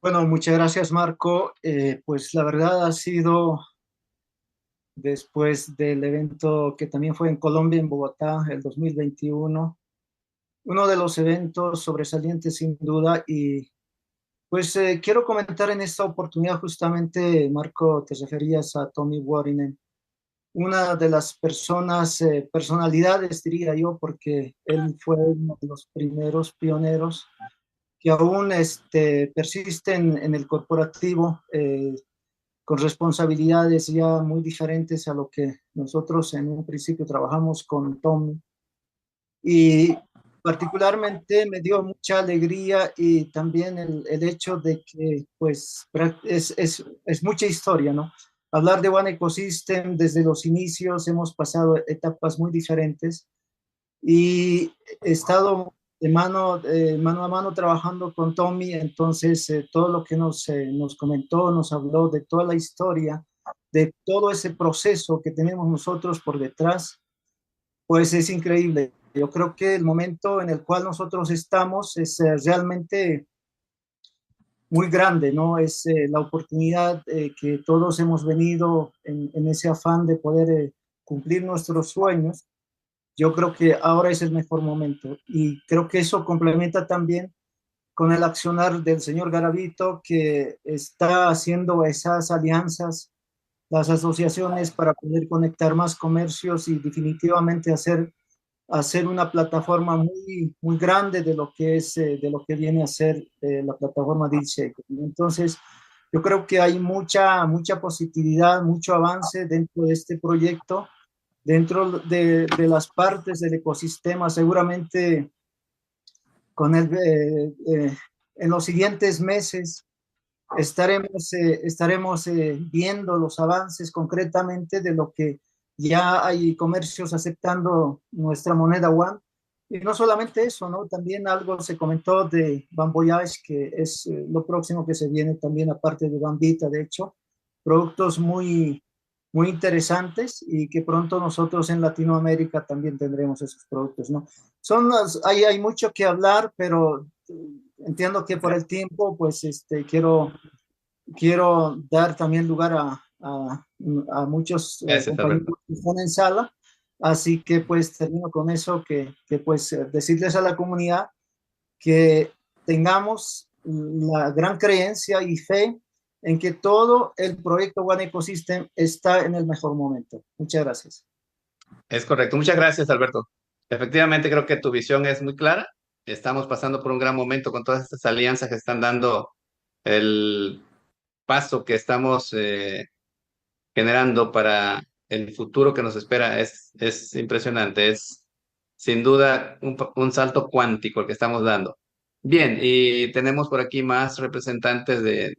Bueno, muchas gracias, Marco. Pues la verdad ha sido, después del evento que también fue en Colombia, en Bogotá, el 2021, uno de los eventos sobresalientes sin duda. Y pues quiero comentar en esta oportunidad justamente, Marco, te referías a Tommy Warinen. una de las personalidades, diría yo, porque él fue uno de los primeros pioneros que aún persisten en el corporativo, con responsabilidades ya muy diferentes a lo que nosotros en un principio trabajamos con Tom. Y particularmente me dio mucha alegría y también el hecho de que pues es mucha historia, ¿no? Hablar de One Ecosystem desde los inicios, hemos pasado etapas muy diferentes y he estado mano a mano trabajando con Tommy, entonces todo lo que nos comentó, nos habló de toda la historia, de todo ese proceso que tenemos nosotros por detrás, pues es increíble. Yo creo que el momento en el cual nosotros estamos es realmente muy grande, ¿no? Es la oportunidad que todos hemos venido en ese afán de poder cumplir nuestros sueños. Yo creo que ahora es el mejor momento y creo que eso complementa también con el accionar del señor Garavito, que está haciendo esas alianzas, las asociaciones para poder conectar más comercios y definitivamente hacer una plataforma muy grande de lo que es, de lo que viene a ser la plataforma DealShake. Entonces, yo creo que hay mucha positividad, mucho avance dentro de este proyecto, dentro de las partes del ecosistema. Seguramente con en los siguientes meses estaremos viendo los avances concretamente de lo que ya hay comercios aceptando nuestra moneda One. Y no solamente eso, ¿no? También algo se comentó de Bamboyage, que es lo próximo que se viene también, aparte de Bambita, de hecho, productos muy interesantes y que pronto nosotros en Latinoamérica también tendremos esos productos, ¿no? Hay mucho que hablar, pero entiendo que por el tiempo, pues quiero dar también lugar a muchos compañeros que están en sala, así que pues termino con eso, que pues decirles a la comunidad que tengamos la gran creencia y fe en que todo el proyecto One Ecosystem está en el mejor momento. Muchas gracias. Es correcto. Muchas gracias, Alberto. Efectivamente, creo que tu visión es muy clara. Estamos pasando por un gran momento con todas estas alianzas que están dando el paso que estamos generando para el futuro que nos espera. Es impresionante. Es sin duda un salto cuántico el que estamos dando. Bien, y tenemos por aquí más representantes de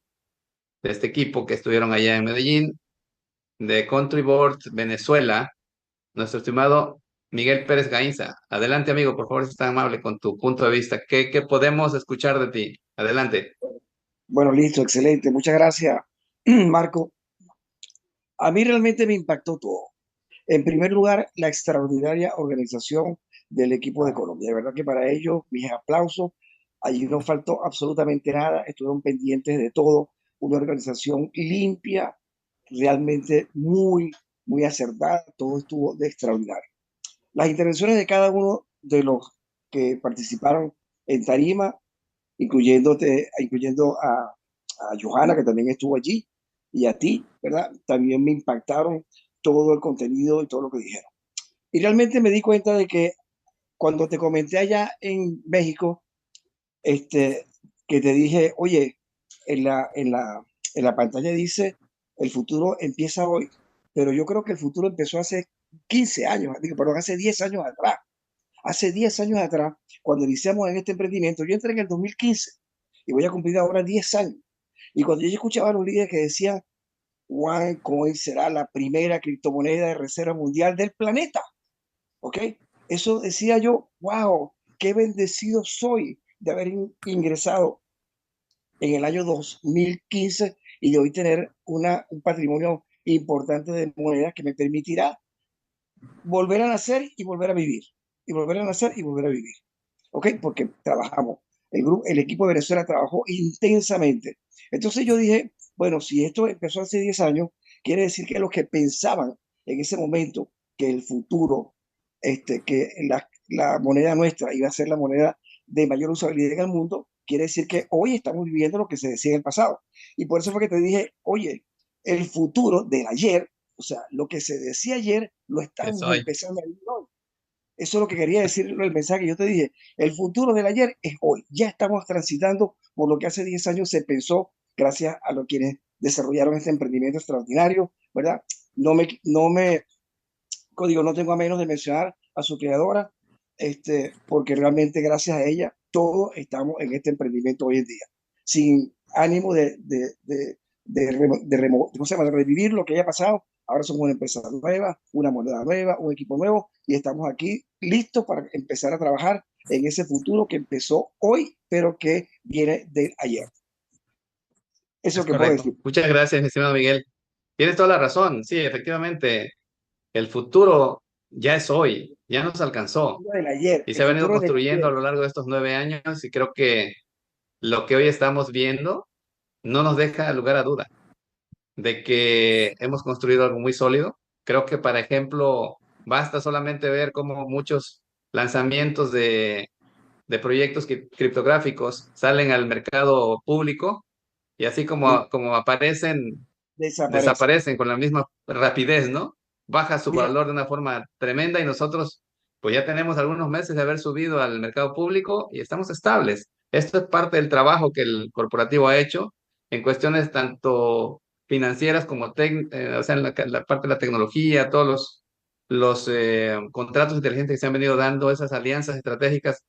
este equipo que estuvieron allá en Medellín, de Country Board Venezuela, nuestro estimado Miguel Pérez Gainza. Adelante, amigo, por favor, si es tan amable con tu punto de vista. ¿Qué podemos escuchar de ti? Adelante. Bueno, listo, excelente. Muchas gracias, Marco. A mí realmente me impactó todo. En primer lugar, la extraordinaria organización del equipo de Colombia. De verdad que para ellos, mis aplausos. Allí no faltó absolutamente nada. Estuvieron pendientes de todo. Una organización limpia, realmente muy acertada. Todo estuvo de extraordinario. Las intervenciones de cada uno de los que participaron en tarima, incluyendo a Johanna, que también estuvo allí, y a ti, ¿verdad? También me impactaron todo el contenido y todo lo que dijeron. Y realmente me di cuenta de que cuando te comenté allá en México, que te dije, oye, en la pantalla dice, el futuro empieza hoy, pero yo creo que el futuro empezó hace 15 años, perdón, hace 10 años atrás. Hace 10 años atrás, cuando iniciamos en este emprendimiento, yo entré en el 2015 y voy a cumplir ahora 10 años. Y cuando yo escuchaba a los líderes que decían, OneCoin será la primera criptomoneda de reserva mundial del planeta, ¿ok? Eso decía yo, wow, qué bendecido soy de haber ingresado en el año 2015 y de hoy tener un patrimonio importante de monedas que me permitirá volver a nacer y volver a vivir, y volver a nacer y volver a vivir, ¿ok? Porque trabajamos, el equipo de Venezuela trabajó intensamente. Entonces yo dije, bueno, si esto empezó hace 10 años, quiere decir que los que pensaban en ese momento que el futuro, que la moneda nuestra iba a ser la moneda de mayor usabilidad en el mundo, quiere decir que hoy estamos viviendo lo que se decía en el pasado. Y por eso fue que te dije, oye, el futuro del ayer O sea, lo que se decía ayer lo estamos hoy. empezando a vivir hoy. Eso es lo que quería decir el mensaje que yo te dije. El futuro del ayer es hoy. Ya estamos transitando por lo que hace 10 años se pensó, gracias a los quienes desarrollaron este emprendimiento extraordinario, ¿verdad? No tengo a menos de mencionar a su creadora, porque realmente gracias a ella todos estamos en este emprendimiento hoy en día, sin ánimo ¿cómo se llama? De revivir lo que haya pasado. Ahora somos una empresa nueva, una moneda nueva, un equipo nuevo y estamos aquí listos para empezar a trabajar en ese futuro que empezó hoy, pero que viene de ayer. Eso es Es lo que puedo correcto. decir. Muchas gracias, mi estimado Miguel. Tienes toda la razón. Sí, efectivamente, el futuro ya es hoy, ya nos alcanzó Del ayer, y el se ha venido futuro del construyendo a ayer. lo largo de estos 9 años y creo que lo que hoy estamos viendo no nos deja lugar a duda de que hemos construido algo muy sólido. Creo que, por ejemplo, basta solamente ver cómo muchos lanzamientos de proyectos criptográficos salen al mercado público y así como aparecen, Desaparece. desaparecen con la misma rapidez, ¿no? Baja su Mira, valor de una forma tremenda y nosotros pues ya tenemos algunos meses de haber subido al mercado público y estamos estables. Esto es parte del trabajo que el corporativo ha hecho en cuestiones tanto financieras como o sea, en la parte de la tecnología, todos los contratos inteligentes que se han venido dando, esas alianzas estratégicas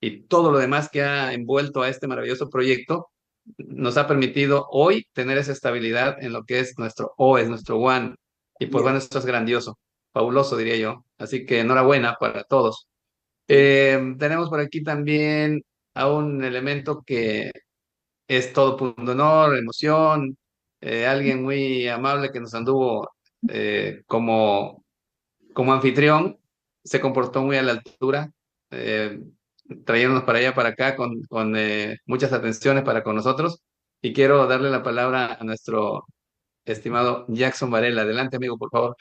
y todo lo demás que ha envuelto a este maravilloso proyecto nos ha permitido hoy tener esa estabilidad en lo que es nuestro OS, nuestro One. Y pues bueno, bien. esto es grandioso, fabuloso diría yo. Así que enhorabuena para todos. Tenemos por aquí también a un elemento que es todo punto honor, emoción, alguien muy amable que nos anduvo como anfitrión, se comportó muy a la altura, eh, trayéndonos para allá, para acá, con muchas atenciones para con nosotros. Y quiero darle la palabra a nuestro estimado Jackson Varela. Adelante, amigo, por favor.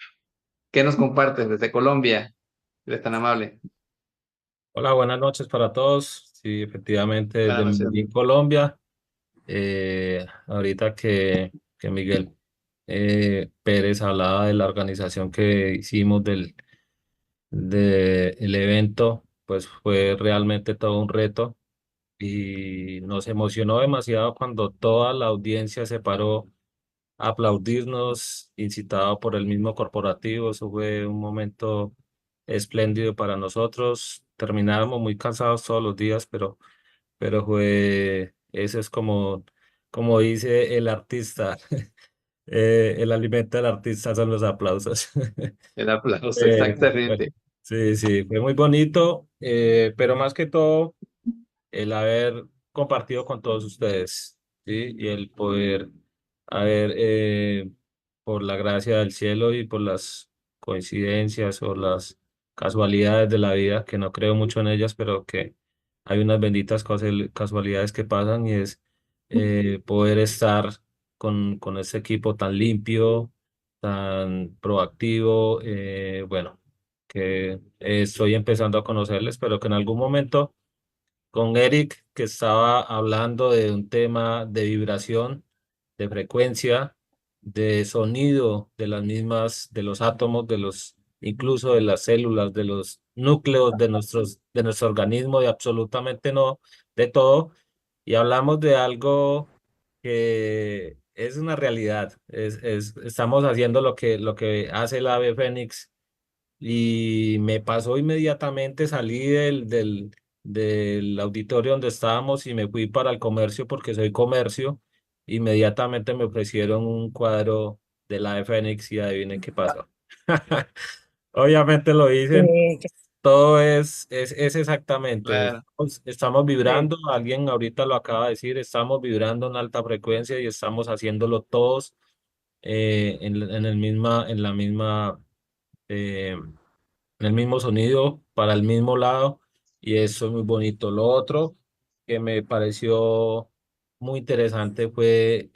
¿Qué nos compartes desde Colombia? Eres tan amable. Hola, buenas noches para todos. Sí, efectivamente, desde Buenas noches. Medellín, Colombia. Ahorita que Miguel Pérez hablaba de la organización que hicimos del evento, pues fue realmente todo un reto y nos emocionó demasiado cuando toda la audiencia se paró a aplaudirnos, incitado por el mismo corporativo. Eso fue un momento espléndido para nosotros. Terminábamos muy cansados todos los días, pero eso es como dice el artista, el alimento del artista son los aplausos. El aplauso, Bueno, exactamente. sí, sí, fue muy bonito, pero más que todo el haber compartido con todos ustedes, ¿sí? Y el poder haber, por la gracia del cielo y por las coincidencias o las casualidades de la vida, que no creo mucho en ellas, pero que hay unas benditas casualidades que pasan y es poder estar con este equipo tan limpio, tan proactivo, bueno, que estoy empezando a conocerles, pero que en algún momento con Eric, que estaba hablando de un tema de vibración, de frecuencia, de sonido de las mismas, de los átomos, incluso de las células, de los núcleos de nuestro organismo, de absolutamente no, de todo. Y hablamos de algo que es una realidad. Estamos haciendo lo que hace el ave fénix y me pasó inmediatamente, salí del auditorio donde estábamos y me fui para el comercio porque soy comercio. Inmediatamente me ofrecieron un cuadro de la de Fénix y adivinen qué pasó. Obviamente lo dicen, todo es exactamente, Claro. estamos vibrando, alguien ahorita lo acaba de decir, estamos vibrando en alta frecuencia y estamos haciéndolo todos en la misma eh, el mismo sonido para el mismo lado y eso es muy bonito. Lo otro que me pareció muy interesante fue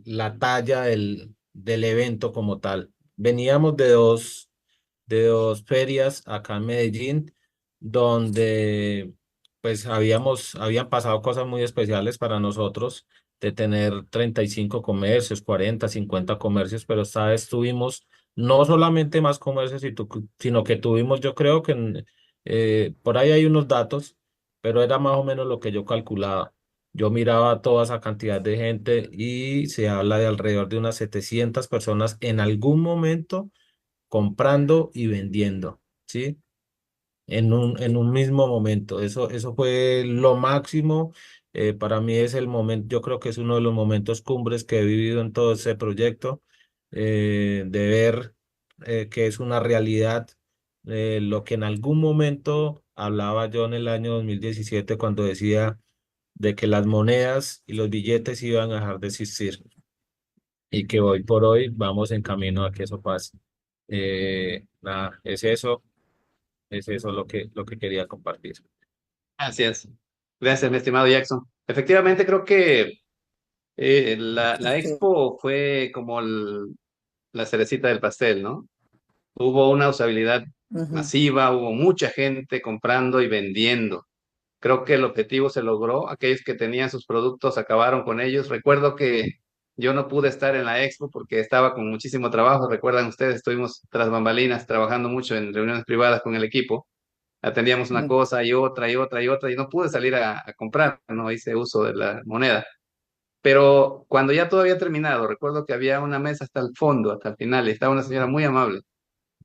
la talla del evento como tal. Veníamos de dos ferias acá en Medellín donde pues habían pasado cosas muy especiales para nosotros de tener 35 comercios, 40, 50 comercios, pero esta vez tuvimos no solamente más comercio, sino que tuvimos, yo creo que por ahí hay unos datos, pero era más o menos lo que yo calculaba. Yo miraba toda esa cantidad de gente y se habla de alrededor de unas 700 personas en algún momento comprando y vendiendo, ¿sí? En un mismo momento. Eso fue lo máximo. Para mí es el momento, yo creo que es uno de los momentos cumbres que he vivido en todo ese proyecto, de ver que es una realidad, lo que en algún momento hablaba yo en el año 2017 cuando decía de que las monedas y los billetes iban a dejar de existir y que hoy por hoy vamos en camino a que eso pase. Nada, es eso lo que quería compartir. Gracias. Gracias, mi estimado Jackson. Efectivamente, creo que la Sí. expo fue como la cerecita del pastel, ¿no? Hubo una usabilidad Ujú. masiva, hubo mucha gente comprando y vendiendo. Creo que el objetivo se logró. Aquellos que tenían sus productos acabaron con ellos. Recuerdo que yo no pude estar en la expo porque estaba con muchísimo trabajo. Recuerdan ustedes, estuvimos tras bambalinas trabajando mucho en reuniones privadas con el equipo. Atendíamos una Ujú. cosa y otra y otra y otra y no pude salir a comprar, no hice uso de la moneda. Pero cuando ya todo había terminado, recuerdo que había una mesa hasta el fondo, hasta el final, y estaba una señora muy amable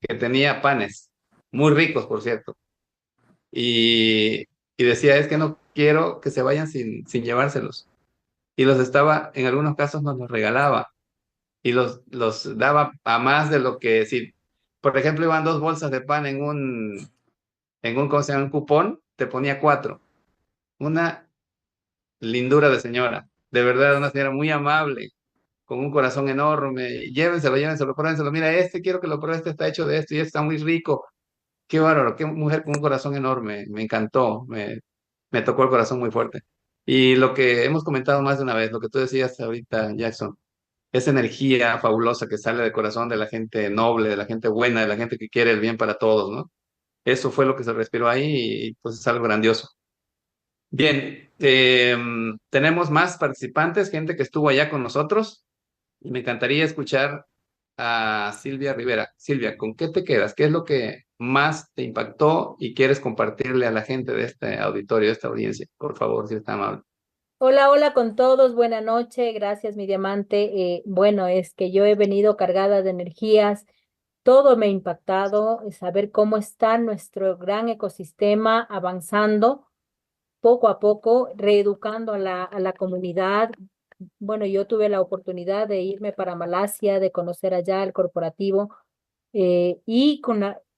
que tenía panes, muy ricos, por cierto, y, y decía, es que no quiero que se vayan sin llevárselos. Y los estaba, en algunos casos nos los regalaba y los daba a más de lo que, si, por ejemplo, iban 2 bolsas de pan ¿cómo se llama? Un cupón, te ponía 4. Una lindura de señora, de verdad, una señora muy amable, con un corazón enorme. Llévenselo, llévenselo, pruébenselo. Mira, quiero que lo pruebe, este está hecho de esto y este está muy rico. Qué bárbaro, qué mujer con un corazón enorme. Me encantó, me tocó el corazón muy fuerte. Y lo que hemos comentado más de una vez, lo que tú decías ahorita, Jackson, esa energía fabulosa que sale del corazón de la gente noble, de la gente buena, de la gente que quiere el bien para todos, ¿no? Eso fue lo que se respiró ahí y pues es algo grandioso. Bien, tenemos más participantes, gente que estuvo allá con nosotros y me encantaría escuchar a Silvia Rivera. Silvia, ¿con qué te quedas? ¿Qué es lo que más te impactó y quieres compartirle a la gente de este auditorio, de esta audiencia? Por favor, si está amable. Hola, hola con todos, buena noche, gracias mi diamante. Bueno, es que yo he venido cargada de energías, todo me ha impactado, saber cómo está nuestro gran ecosistema avanzando poco a poco, reeducando a la comunidad. Bueno, yo tuve la oportunidad de irme para Malasia, de conocer allá el corporativo, y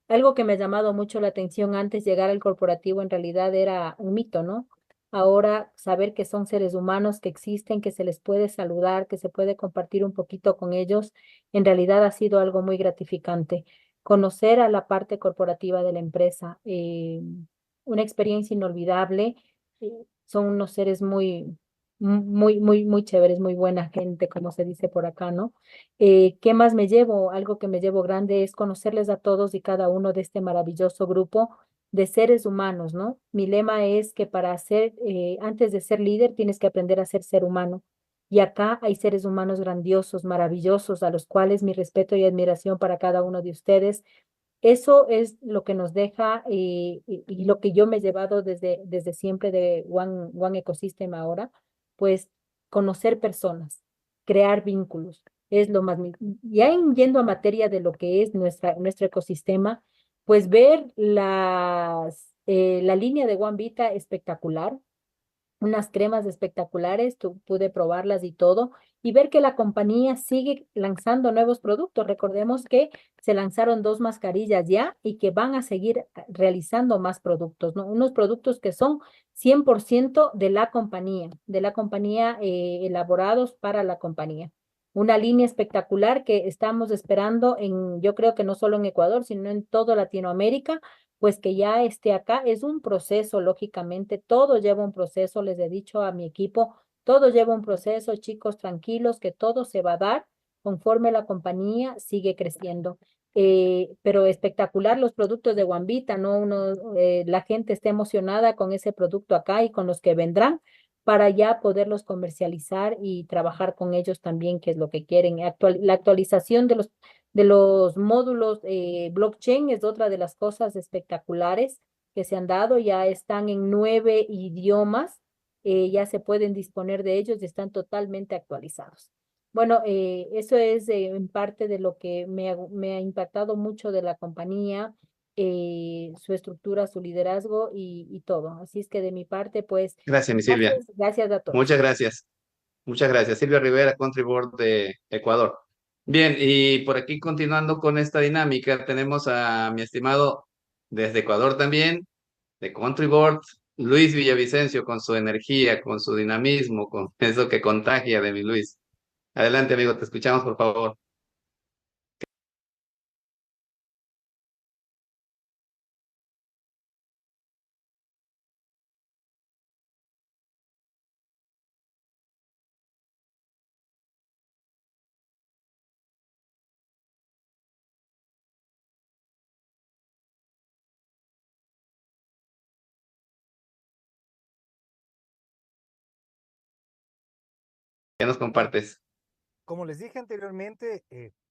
algo que me ha llamado mucho la atención antes de llegar al corporativo en realidad era un mito, ¿no? Ahora saber que son seres humanos que existen, que se les puede saludar, que se puede compartir un poquito con ellos, en realidad ha sido algo muy gratificante. Conocer a la parte corporativa de la empresa, una experiencia inolvidable. Son unos seres muy chéveres, muy buena gente, como se dice por acá, ¿no? ¿Qué más me llevo? Algo que me llevo grande es conocerles a todos y cada uno de este maravilloso grupo de seres humanos, ¿no? Mi lema es que antes de ser líder, tienes que aprender a ser humano. Y acá hay seres humanos grandiosos, maravillosos, a los cuales mi respeto y admiración para cada uno de ustedes. Eso es lo que nos deja, y lo que yo me he llevado desde siempre de One Ecosystem ahora, pues conocer personas, crear vínculos, es lo más. Ya yendo a materia de lo que es nuestro ecosistema, pues ver la línea de One Vita espectacular, unas cremas espectaculares, pude probarlas y todo, y ver que la compañía sigue lanzando nuevos productos. Recordemos que se lanzaron 2 mascarillas ya y que van a seguir realizando más productos, ¿no? Unos productos que son 100% de la compañía, elaborados para la compañía. Una línea espectacular que estamos esperando yo creo que no solo en Ecuador, sino en toda Latinoamérica, pues que ya esté acá. Es un proceso, lógicamente, todo lleva un proceso, les he dicho a mi equipo, todo lleva un proceso, chicos, tranquilos, que todo se va a dar conforme la compañía sigue creciendo. Pero espectacular los productos de Guambita, ¿no? La gente está emocionada con ese producto acá y con los que vendrán para ya poderlos comercializar y trabajar con ellos también, que es lo que quieren. La actualización de los módulos blockchain es otra de las cosas espectaculares que se han dado. Ya están en 9 idiomas, ya se pueden disponer de ellos y están totalmente actualizados. Bueno, eso es en parte de lo que me ha impactado mucho de la compañía, su estructura, su liderazgo y todo. Así es que de mi parte, pues, Gracias, mi Silvia. gracias a todos. Muchas gracias. Muchas gracias. Silvia Rivera, Country Board de Ecuador. Bien, y por aquí continuando con esta dinámica, tenemos a mi estimado desde Ecuador también, de Country Board, Luis Villavicencio, con su energía, con su dinamismo, con eso que contagia de mi Luis. Adelante, amigo, te escuchamos, por favor. ¿Qué nos compartes? Como les dije anteriormente,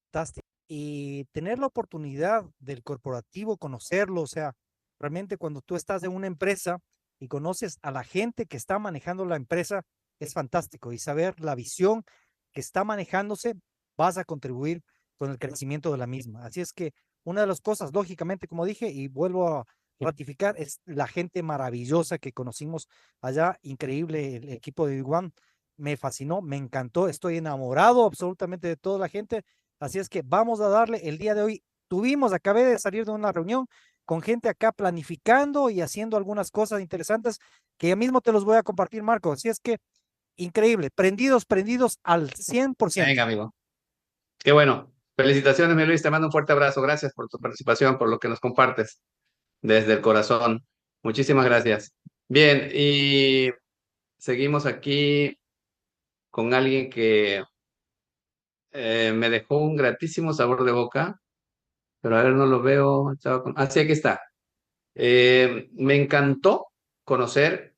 fantástico. Y tener la oportunidad del corporativo, conocerlo, o sea, realmente cuando tú estás en una empresa y conoces a la gente que está manejando la empresa, es fantástico. Y saber la visión que está manejándose, vas a contribuir con el crecimiento de la misma. Así es que una de las cosas, lógicamente, como dije, y vuelvo a ratificar, es la gente maravillosa que conocimos allá, increíble el equipo de Iguan, me fascinó, me encantó, estoy enamorado absolutamente de toda la gente, así es que vamos a darle el día de hoy. Acabé de salir de una reunión con gente acá planificando y haciendo algunas cosas interesantes que ya mismo te los voy a compartir, Marco, así es que increíble, prendidos al 100%. Venga, amigo. Qué bueno. Felicitaciones, mi Luis. Te mando un fuerte abrazo. Gracias por tu participación, por lo que nos compartes desde el corazón. Muchísimas gracias. Bien, y seguimos aquí con alguien que me dejó un gratísimo sabor de boca, pero a ver, no lo veo. Sí, aquí está. Me encantó conocer,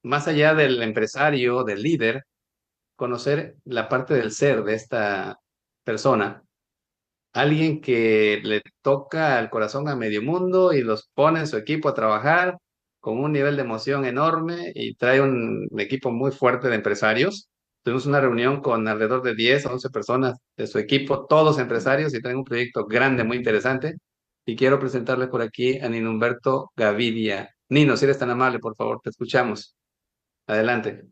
más allá del empresario, del líder, conocer la parte del ser de esta persona. Alguien que le toca el corazón a medio mundo y los pone en su equipo a trabajar con un nivel de emoción enorme y trae un equipo muy fuerte de empresarios. Tuvimos una reunión con alrededor de 10 o 11 personas de su equipo, todos empresarios, y traen un proyecto grande, muy interesante. Y quiero presentarle por aquí a Nino Humberto Gavidia. Nino, si eres tan amable, por favor, te escuchamos. Adelante.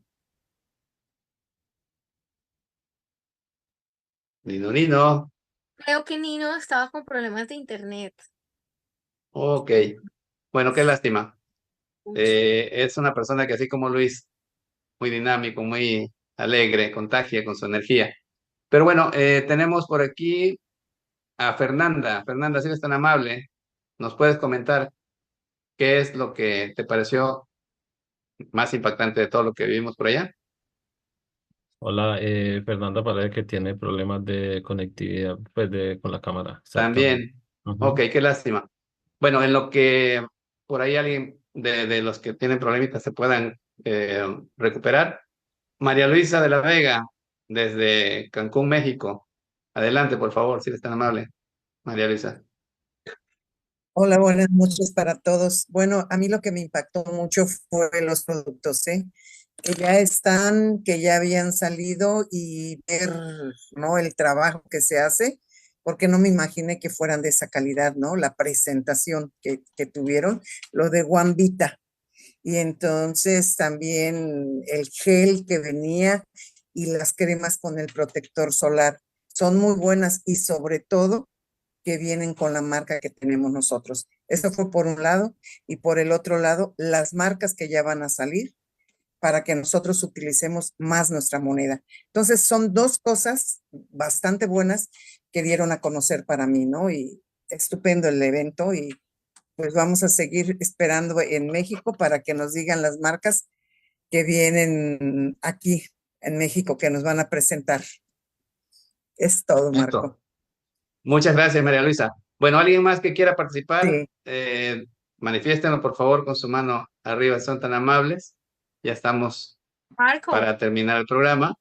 Nino, Nino. Creo que Nino estaba con problemas de internet. Ok. Bueno, qué lástima. Es una persona que así como Luis, muy dinámico, muy alegre, contagia con su energía. Pero bueno, tenemos por aquí a Fernanda. Fernanda, si eres tan amable, ¿nos puedes comentar qué es lo que te pareció más impactante de todo lo que vivimos por allá? Hola, Fernanda parece que tiene problemas de conectividad pues con la cámara. Exactamente. También. Ok, Ujú. qué lástima. Bueno, en lo que por ahí alguien de los que tienen problemitas se puedan recuperar. María Luisa de la Vega, desde Cancún, México. Adelante, por favor, si eres tan amable, María Luisa. Hola, buenas noches para todos. Bueno, a mí lo que me impactó mucho fue los productos, ¿eh? Que ya están, que ya habían salido y ver, ¿no? El trabajo que se hace, porque no me imaginé que fueran de esa calidad, ¿no? La presentación que tuvieron, lo de Guambita. Y entonces también el gel que venía y las cremas con el protector solar son muy buenas y sobre todo que vienen con la marca que tenemos nosotros. Eso fue por un lado y por el otro lado, las marcas que ya van a salir para que nosotros utilicemos más nuestra moneda. Entonces son dos cosas bastante buenas que dieron a conocer para mí, ¿no? Y estupendo el evento y pues vamos a seguir esperando en México para que nos digan las marcas que vienen aquí en México que nos van a presentar. Es todo, Marco. Perfecto. Muchas gracias, María Luisa. Bueno, ¿alguien más que quiera participar? Manifiéstenlo, por favor, con su mano arriba, son tan amables. Ya estamos Marco, para terminar el programa.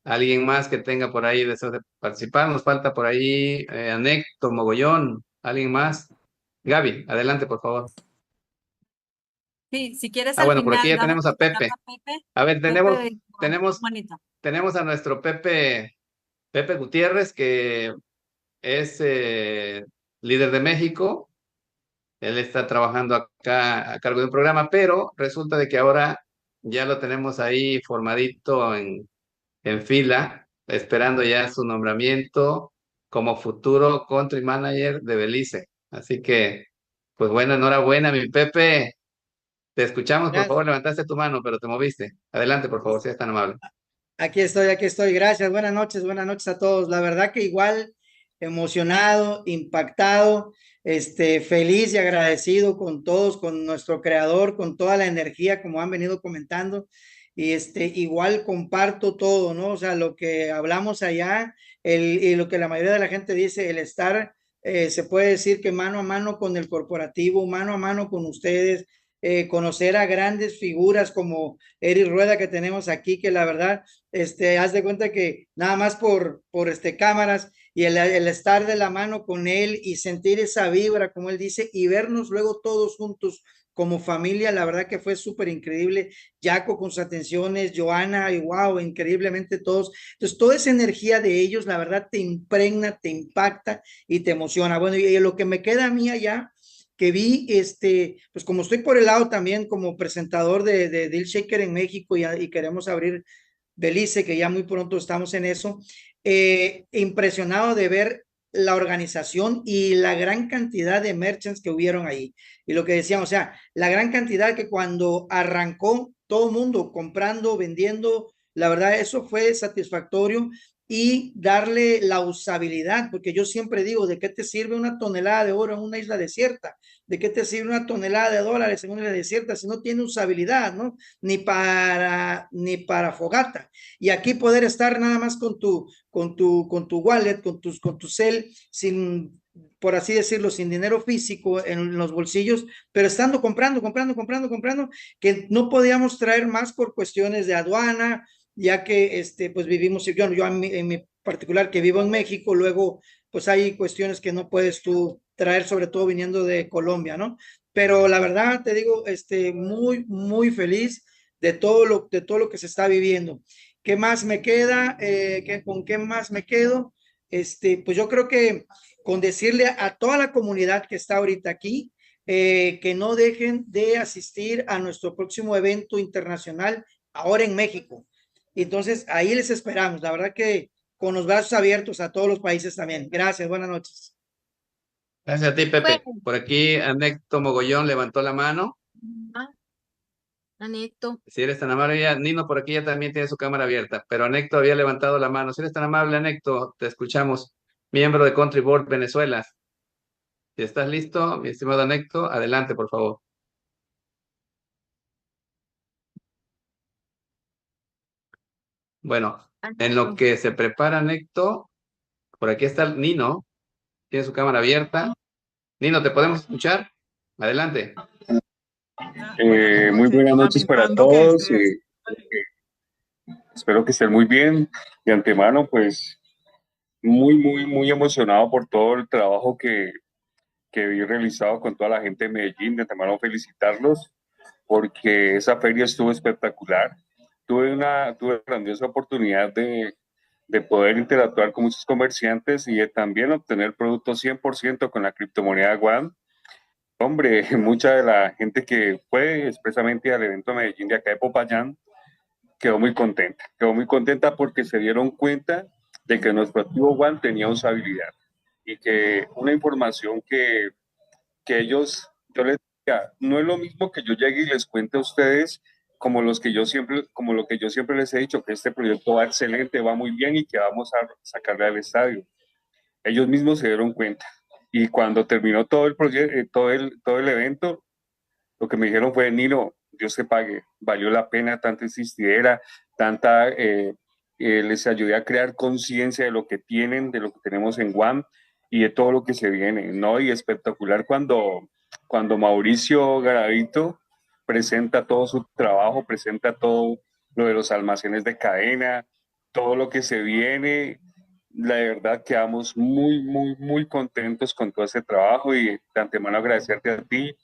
¿Alguien más que tenga por ahí deseos de participar? Nos falta por ahí Anecto, Mogollón. ¿Alguien más? Gaby, adelante, por favor. Sí, si quieres Ah, al bueno, por aquí final ya damos tenemos a Pepe. a Pepe. A ver, Pepe, tenemos, bonito. tenemos a nuestro Pepe Gutiérrez, que es líder de México. Él está trabajando acá a cargo de un programa, pero resulta de que ahora ya lo tenemos ahí formadito en fila, esperando ya su nombramiento como futuro country manager de Belice. Así que, pues bueno, enhorabuena, mi Pepe. Te escuchamos, por Gracias. favor, levantaste tu mano, pero te moviste. Adelante, por favor, si es tan amable. Aquí estoy, aquí estoy. Gracias. Buenas noches a todos. La verdad que igual emocionado, impactado, feliz y agradecido con todos, con nuestro creador, con toda la energía, como han venido comentando. Y igual comparto todo, ¿no? O sea, lo que hablamos allá, y lo que la mayoría de la gente dice, el estar, se puede decir que mano a mano con el corporativo, mano a mano con ustedes, conocer a grandes figuras como Eric Rueda que tenemos aquí, que la verdad, haz de cuenta que nada más por cámaras y el estar de la mano con él y sentir esa vibra, como él dice, y vernos luego todos juntos como familia, la verdad que fue súper increíble. Jaco con sus atenciones, Joana, y wow, increíblemente todos. Entonces, toda esa energía de ellos, la verdad, te impregna, te impacta y te emociona. Bueno, y lo que me queda a mí allá, que vi, pues como estoy por el lado también como presentador de Deal Shaker en México y queremos abrir Belice, que ya muy pronto estamos en eso, impresionado de ver la organización y la gran cantidad de merchants que hubieron ahí. Y lo que decíamos, o sea, la gran cantidad que cuando arrancó todo el mundo comprando, vendiendo, la verdad eso fue satisfactorio y darle la usabilidad, porque yo siempre digo, ¿de qué te sirve una tonelada de oro en una isla desierta? ¿De qué te sirve una tonelada de dólares en una isla desierta si no tiene usabilidad, ¿no? Ni para fogata. Y aquí poder estar nada más con tu wallet, con tu cel, sin, por así decirlo, sin dinero físico en los bolsillos, pero estando comprando, que no podíamos traer más por cuestiones de aduana, ya que pues vivimos, yo en mi particular que vivo en México, luego pues hay cuestiones que no puedes tú traer, sobre todo viniendo de Colombia, ¿no? Pero la verdad te digo, muy, muy feliz de todo lo que se está viviendo. ¿Qué más me queda? ¿Con qué más me quedo? Pues yo creo que con decirle a toda la comunidad que está ahorita aquí, que no dejen de asistir a nuestro próximo evento internacional ahora en México. Entonces, ahí les esperamos. La verdad que con los brazos abiertos a todos los países también. Gracias, buenas noches. Gracias a ti, Pepe. Bueno, Por aquí, Anecto Mogollón levantó la mano. Anecto. Si eres tan amable, ya, Nino por aquí ya también tiene su cámara abierta, pero Anecto había levantado la mano. Si eres tan amable, Anecto, te escuchamos. Miembro de Country Board Venezuela. Si estás listo, mi estimado Anecto, adelante, por favor. Bueno, en lo que se prepara Anecto, por aquí está Nino, tiene su cámara abierta. Nino, ¿te podemos escuchar? Adelante. Muy buenas noches para todos. Espero que estén muy bien. De antemano, pues muy emocionado por todo el trabajo que vi realizado con toda la gente de Medellín. De antemano, felicitarlos porque esa feria estuvo espectacular. Tuve grandiosa oportunidad de poder interactuar con muchos comerciantes y de también obtener productos 100% con la criptomoneda Guam. Hombre, mucha de la gente que fue expresamente al evento de Medellín de acá de Popayán quedó muy contenta porque se dieron cuenta de que nuestro activo One tenía usabilidad y que una información que ellos, yo les decía, no es lo mismo que yo llegue y les cuente a ustedes como lo que yo siempre les he dicho, que este proyecto va excelente, va muy bien y que vamos a sacarle al estadio. Ellos mismos se dieron cuenta. Y cuando terminó todo el proyecto, todo el evento, lo que me dijeron fue, Nino, Dios te pague, valió la pena tanta insistidera, les ayudé a crear conciencia de lo que tienen, de lo que tenemos en Guam y de todo lo que se viene, ¿no? Y espectacular cuando Mauricio Garavito presenta todo su trabajo, presenta todo lo de los almacenes de cadena, todo lo que se viene. La verdad quedamos muy contentos con todo este trabajo y de antemano agradecerte a ti,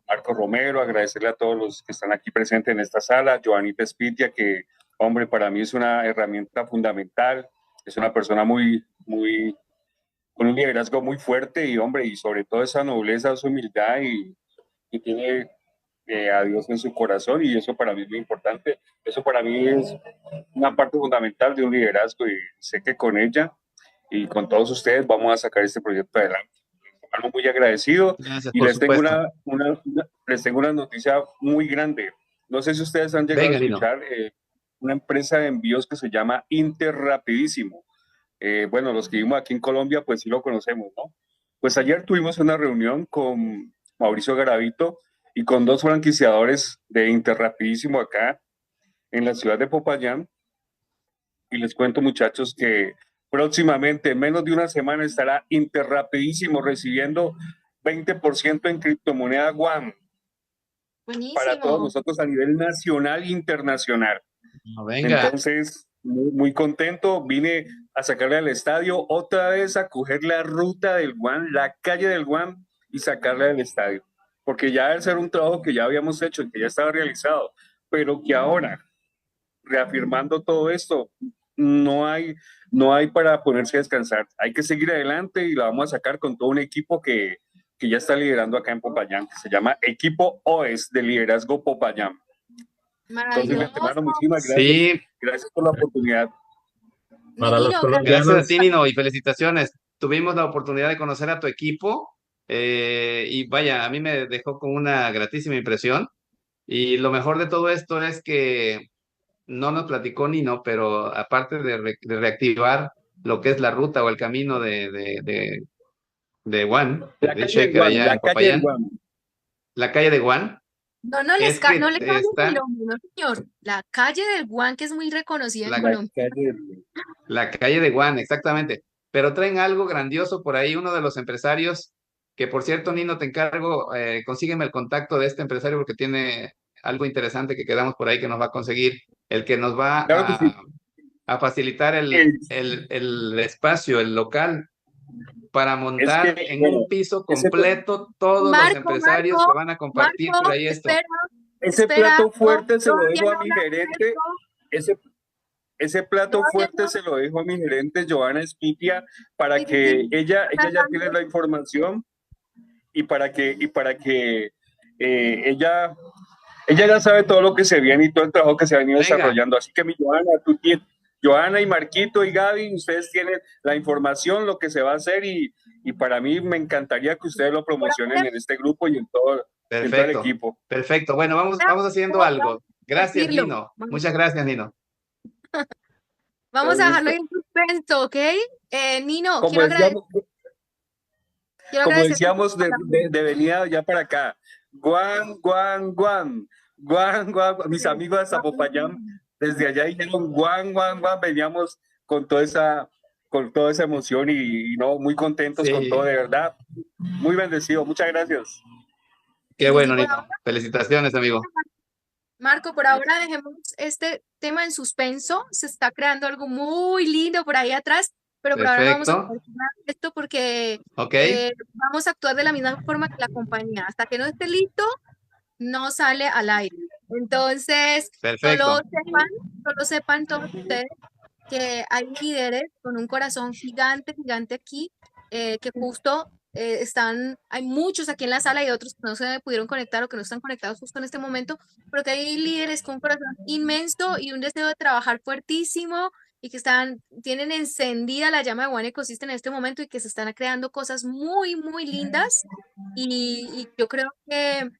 Marco Romero, agradecerle a todos los que están aquí presentes en esta sala, Joanita Espitia, que, hombre, para mí es una herramienta fundamental, es una persona con un liderazgo muy fuerte y, hombre, y sobre todo esa nobleza, esa humildad y tiene a Dios en su corazón y eso para mí es muy importante. Eso para mí es una parte fundamental de un liderazgo y sé que con ella y con todos ustedes vamos a sacar este proyecto adelante. Hermano, muy agradecido. Gracias, Y por les tengo supuesto. les tengo una noticia muy grande. No sé si ustedes han llegado Venga, a Nino. escuchar una empresa de envíos que se llama Interrapidísimo. Bueno, los que vivimos aquí en Colombia, pues sí lo conocemos, ¿no? Pues ayer tuvimos una reunión con Mauricio Garavito y con 2 franquiciadores de Interrapidísimo acá en la ciudad de Popayán. Y les cuento, muchachos, que próximamente, en menos de una semana, estará Interrapidísimo recibiendo 20% en criptomoneda Guam para todos Buenísimo. nosotros a nivel nacional e internacional. No, venga. Entonces, muy contento. Vine a sacarle al estadio otra vez a coger la ruta del Guam, la calle del Guam y sacarle al estadio. Porque ya debe ser un trabajo que ya habíamos hecho, que ya estaba realizado, pero que ahora, reafirmando todo esto, no hay para ponerse a descansar. Hay que seguir adelante y la vamos a sacar con todo un equipo que ya está liderando acá en Popayán, que se llama Equipo OES de Liderazgo Popayán. Entonces, de antemano, muchísimas gracias. Sí, Gracias por la oportunidad. Para los Nino, colombianos, gracias a ti, Nino, y felicitaciones. Tuvimos la oportunidad de conocer a tu equipo y vaya, a mí me dejó con una gratísima impresión. Y lo mejor de todo esto es que no nos platicó Nino, pero aparte de reactivar lo que es la ruta o el camino de Guam, La de calle del Shaker Guam, allá la en calle del Popayán, Guam. la calle de Guam, no, es que no le cambies el está nombre, no, señor. La calle del Guan, que es muy reconocida en la, Colombia. la calle de Guam, exactamente. Pero traen algo grandioso por ahí, uno de los empresarios, que por cierto, Nino, te encargo, consígueme el contacto de este empresario porque tiene algo interesante que quedamos por ahí que nos va a conseguir, el que nos va Claro que sí. a facilitar el espacio, el local, para Es montar que, en bueno, un piso ese, completo todos los empresarios que van a compartir por ahí esto. ese plato fuerte se lo todavía dejo a no mi habla gerente. Ese plato fuerte se lo dejo a mi gerente, Joana Espitia, para que ella ya tiene la información y para que ella ya sabe todo lo que se viene y todo el trabajo que se ha venido desarrollando. Así que mi Joana y Marquito y Gaby, ustedes tienen la información, lo que se va a hacer y para mí me encantaría que ustedes lo promocionen en este grupo y en todo el equipo. Perfecto. Bueno, vamos haciendo algo. Gracias, Nino. Muchas gracias, Nino. Vamos a dejarlo en suspenso, ¿ok? Nino, Como quiero agradecer. Como decíamos de venida ya para acá, Guan, Guan, Guan, Guan, Guan, mis amigos de Zapopayán, desde allá dijeron Guan, Guan, Guan, veníamos con toda esa emoción y no, muy contentos con todo, de verdad, muy bendecido, muchas gracias. Qué bueno, Nino, felicitaciones, amigo. Marco, por ahora dejemos este tema en suspenso, se está creando algo muy lindo por ahí atrás, pero por ahora vamos a continuar esto porque vamos a actuar de la misma forma que la compañía. Hasta que no esté listo, no sale al aire. Entonces, solo sepan todos ustedes que hay líderes con un corazón gigante aquí, que justo hay muchos aquí en la sala y otros que no se pudieron conectar o que no están conectados justo en este momento, pero que hay líderes con un corazón inmenso y un deseo de trabajar fuertísimo y que tienen encendida la llama de One Ecosystem en este momento y que se están creando cosas muy, muy lindas y yo creo que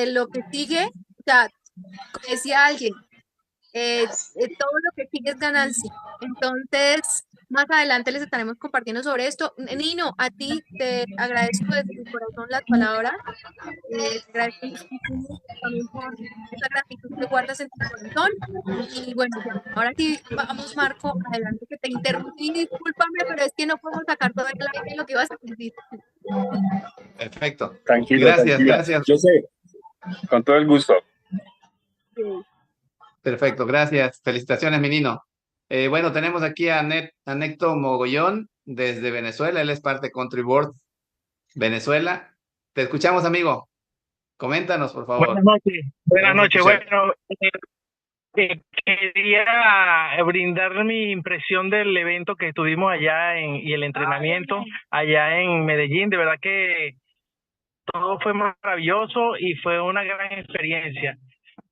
lo que sigue, o sea, como decía alguien, todo lo que sigue es ganancia. Entonces, más adelante les estaremos compartiendo sobre esto. Nino, a ti te agradezco desde mi corazón las palabras. Te agradezco muchísimo también por esa gratitud que guardas en tu corazón. Y bueno, ya, ahora sí, vamos, Marco, adelante, que te interrumpí. Discúlpame, pero es que no podemos sacar todo el aire lo que ibas a decir. Perfecto. Tranquilo, Gracias. Yo sé, con todo el gusto. Sí. Perfecto, gracias. Felicitaciones, mi Nino. Bueno, tenemos aquí a Néctor Mogollón desde Venezuela. Él es parte de Country Board Venezuela. Te escuchamos, amigo. Coméntanos, por favor. Buenas noches, buenas Queremos noches. escuchar. Bueno, quería brindar mi impresión del evento que tuvimos allá y el entrenamiento allá en Medellín. De verdad que todo fue maravilloso y fue una gran experiencia.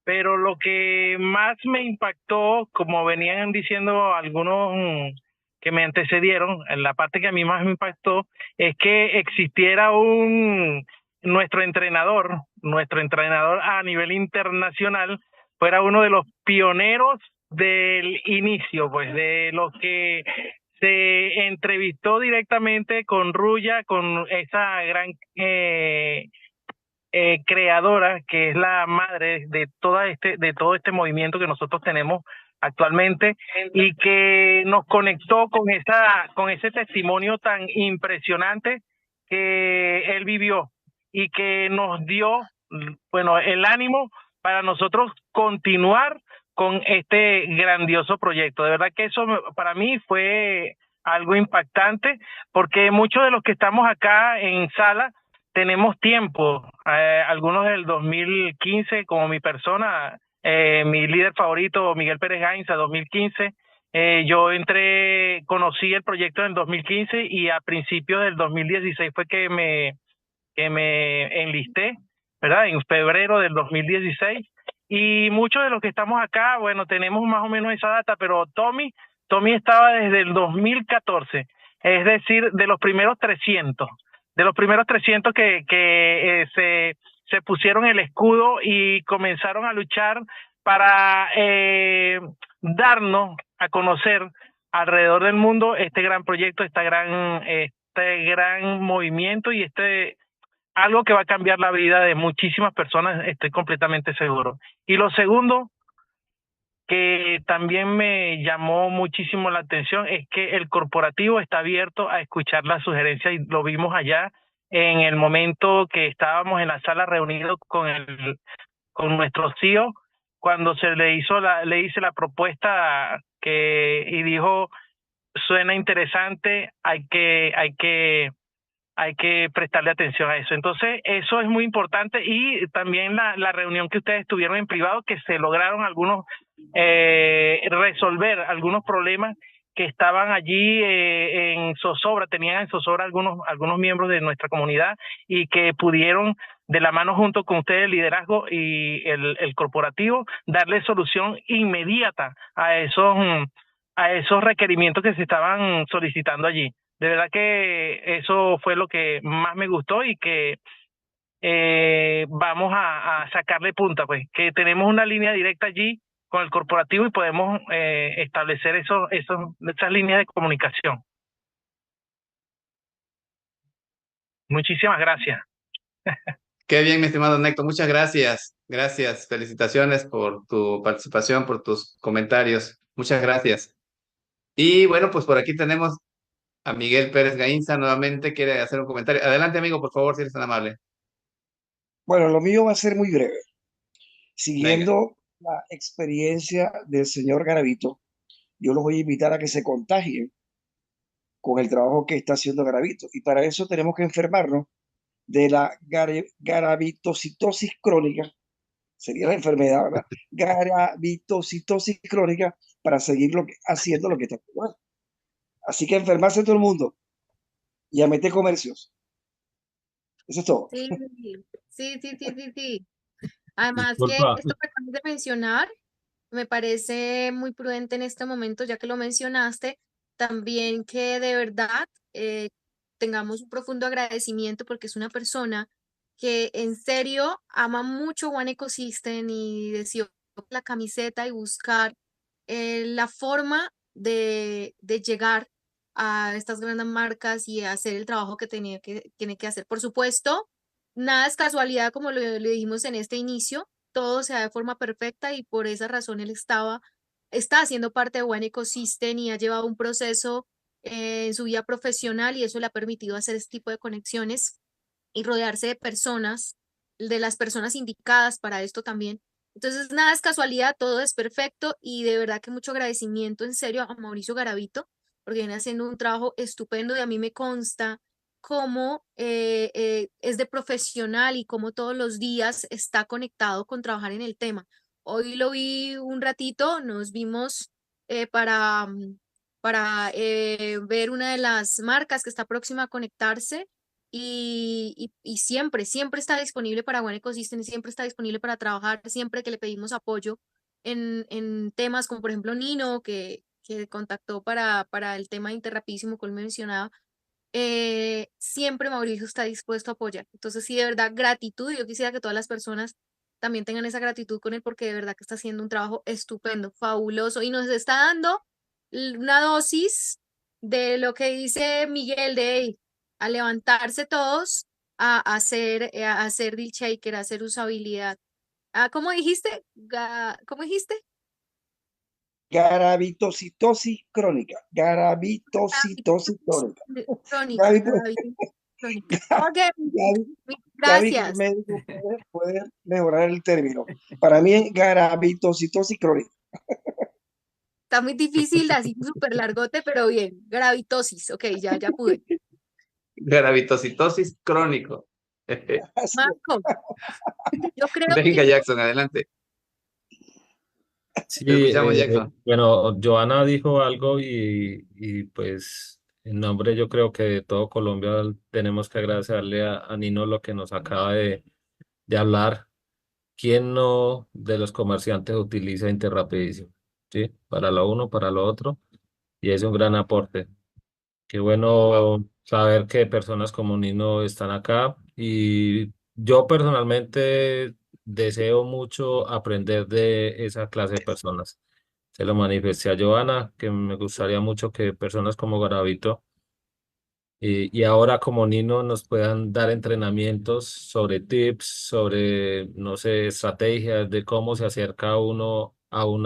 Pero lo que más me impactó, como venían diciendo algunos que me antecedieron, en la parte que a mí más me impactó, es que existiera nuestro entrenador a nivel internacional, fuera uno de los pioneros del inicio, pues, de los que se entrevistó directamente con Ruya, con esa gran creadora que es la madre de todo este movimiento que nosotros tenemos actualmente, y que nos conectó con ese testimonio tan impresionante que él vivió y que nos dio, bueno, el ánimo para nosotros continuar con este grandioso proyecto. De verdad que eso para mí fue algo impactante, porque muchos de los que estamos acá en sala tenemos tiempo, algunos del 2015, como mi persona, mi líder favorito, Miguel Pérez Gainza, 2015. Yo conocí el proyecto en el 2015 y a principios del 2016 fue que me enlisté, ¿verdad? En febrero del 2016. Y muchos de los que estamos acá, bueno, tenemos más o menos esa data, pero Tommy estaba desde el 2014, es decir, de los primeros 300 que se pusieron el escudo y comenzaron a luchar para darnos a conocer alrededor del mundo este gran proyecto, este gran movimiento y algo que va a cambiar la vida de muchísimas personas, estoy completamente seguro. Y lo segundo que también me llamó muchísimo la atención es que el corporativo está abierto a escuchar las sugerencias, y lo vimos allá en el momento que estábamos en la sala reunidos con nuestro CEO, cuando se le hice la propuesta y dijo, suena interesante, hay que prestarle atención a eso. Entonces, eso es muy importante, y también la reunión que ustedes tuvieron en privado, que se lograron resolver algunos problemas que estaban allí tenían en zozobra algunos miembros de nuestra comunidad, y que pudieron, de la mano junto con ustedes, el liderazgo y el corporativo, darle solución inmediata a esos requerimientos que se estaban solicitando allí. De verdad que eso fue lo que más me gustó, y que vamos a sacarle punta, pues, que tenemos una línea directa allí con el corporativo y podemos establecer esas líneas de comunicación. Muchísimas gracias. Qué bien, mi estimado Néctor. Muchas gracias. Gracias. Felicitaciones por tu participación, por tus comentarios. Muchas gracias. Y bueno, pues por aquí tenemos a Miguel Pérez Gainza nuevamente. Quiere hacer un comentario. Adelante, amigo, por favor, si eres tan amable. Bueno, lo mío va a ser muy breve. Venga. Siguiendo la experiencia del señor Garavito, yo los voy a invitar a que se contagien con el trabajo que está haciendo Garavito. Y para eso tenemos que enfermarnos de la garavitocitosis crónica, sería la enfermedad, ¿verdad? Garavitocitosis crónica, para seguir haciendo lo que está haciendo. Así que enfermarse todo el mundo y a meter comercios. Eso es todo. Sí. Además Disculpa. que esto que acabas de mencionar me parece muy prudente en este momento, ya que lo mencionaste, también que de verdad tengamos un profundo agradecimiento, porque es una persona que en serio ama mucho One Ecosystem y decidió la camiseta y buscar la forma de llegar a estas grandes marcas y hacer el trabajo que tiene que hacer. Por supuesto, nada es casualidad, como le dijimos en este inicio, todo se da de forma perfecta, y por esa razón él está haciendo parte de One Ecosystem y ha llevado un proceso en su vida profesional, y eso le ha permitido hacer este tipo de conexiones y rodearse de las personas indicadas para esto también. Entonces, nada es casualidad, todo es perfecto y de verdad que mucho agradecimiento en serio a Mauricio Garavito, porque viene haciendo un trabajo estupendo y a mí me consta cómo es de profesional y cómo todos los días está conectado con trabajar en el tema. Hoy lo vi un ratito, nos vimos para ver una de las marcas que está próxima a conectarse y siempre, siempre está disponible para One Ecosystem, siempre está disponible para trabajar, siempre que le pedimos apoyo en temas como por ejemplo Nino, que contactó para el tema de Interrapidísimo que él mencionaba, siempre Mauricio está dispuesto a apoyar. Entonces sí, de verdad, gratitud. Yo quisiera que todas las personas también tengan esa gratitud con él porque de verdad que está haciendo un trabajo estupendo, fabuloso y nos está dando una dosis de lo que dice Miguel de "Ey, a levantarse todos a hacer deal shaker, a hacer usabilidad. Ah, ¿cómo dijiste? ¿Cómo dijiste? Gravitocitosis crónica. Gravitocitosis crónica. Crónica, Gaby, crónica. Ok, Gaby, gracias. médico puede mejorar el término. Para mí es gravitocitosis crónica. Está muy difícil, así súper largote, pero bien. Gravitosis, ok, ya pude. Gravitocitosis crónico. Marco, yo creo Venga, que Jackson, adelante. Sí, Te escuchamos, Jackson. bueno, Joana dijo algo y pues en nombre yo creo que de todo Colombia tenemos que agradecerle a Nino lo que nos acaba de hablar. ¿Quién no de los comerciantes utiliza Interrapidísimo? ¿Sí? Para lo uno, para lo otro, y es un gran aporte. Qué bueno saber que personas como Nino están acá y yo personalmente deseo mucho aprender de esa clase de personas. Se lo manifesté a Joana, que me gustaría mucho que personas como Garavito y ahora como Nino nos puedan dar entrenamientos sobre tips, sobre, no sé, estrategias de cómo se acerca uno a un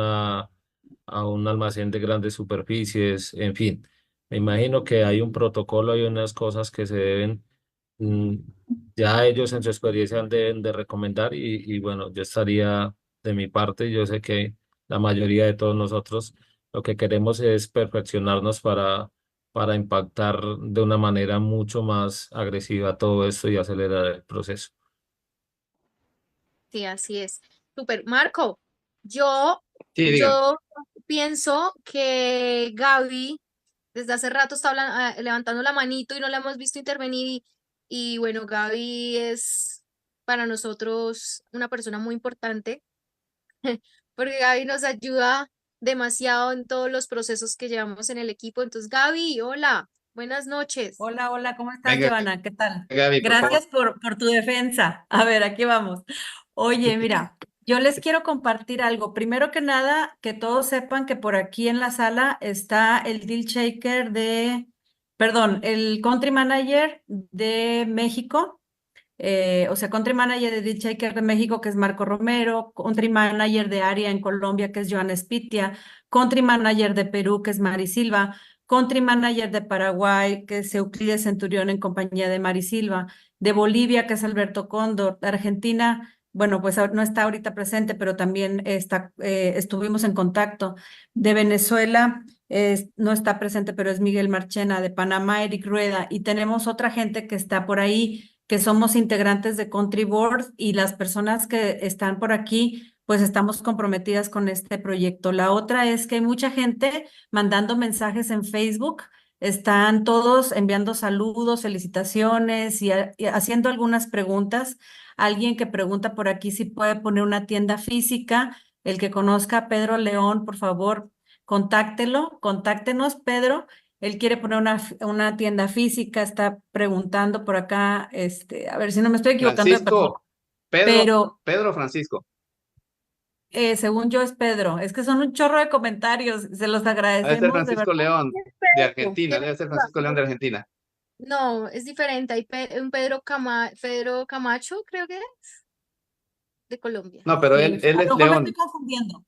almacén de grandes superficies, en fin. Me imagino que hay un protocolo, hay unas cosas que se deben, mm, ya ellos en su experiencia deben de recomendar y bueno, yo estaría de mi parte, yo sé que la mayoría de todos nosotros lo que queremos es perfeccionarnos para impactar de una manera mucho más agresiva todo esto y acelerar el proceso. sí, así es. Súper. Marco, yo, Sí, digan. yo pienso que Gaby desde hace rato está levantando la manito y no la hemos visto intervenir y bueno, Gaby es para nosotros una persona muy importante porque Gaby nos ayuda demasiado en todos los procesos que llevamos en el equipo. Entonces, Gaby, hola, buenas noches. Hola, hola, ¿cómo estás, Venga, Joana? ¿Qué tal? Gaby, por favor. Gracias por tu defensa. A ver, aquí vamos. Oye, mira, yo les quiero compartir algo. Primero que nada, que todos sepan que por aquí en la sala está el deal shaker el country manager de México. O sea, country manager de Deal Shaker de México, que es Marco Romero, country manager de área en Colombia, que es Joana Spitia, country manager de Perú, que es Mari Silva, country manager de Paraguay, que es Euclides Centurión en compañía de Mari Silva, de Bolivia, que es Alberto Cóndor, de Argentina, bueno, pues no está ahorita presente, pero también estuvimos en contacto. De Venezuela no está presente, pero es Miguel Marchena, de Panamá, Eric Rueda, y tenemos otra gente que está por ahí que somos integrantes de Country Board y las personas que están por aquí, pues estamos comprometidas con este proyecto. La otra es que hay mucha gente mandando mensajes en Facebook, están todos enviando saludos, felicitaciones y haciendo algunas preguntas. Alguien que pregunta por aquí si puede poner una tienda física. El que conozca a Pedro León, por favor, contáctenos, Pedro. Él quiere poner una tienda física, está preguntando por acá, a ver si no me estoy equivocando de persona, Francisco, pero Pedro Francisco. según yo es Pedro. Es que son un chorro de comentarios, se los Debe ser agradecemos de Francisco verdad. León de Argentina, debe ser Francisco León de Argentina. No, es diferente. Hay un Pedro Camacho, creo que es, de Colombia. No, pero Sí, él a es lo mejor me estoy León. confundiendo.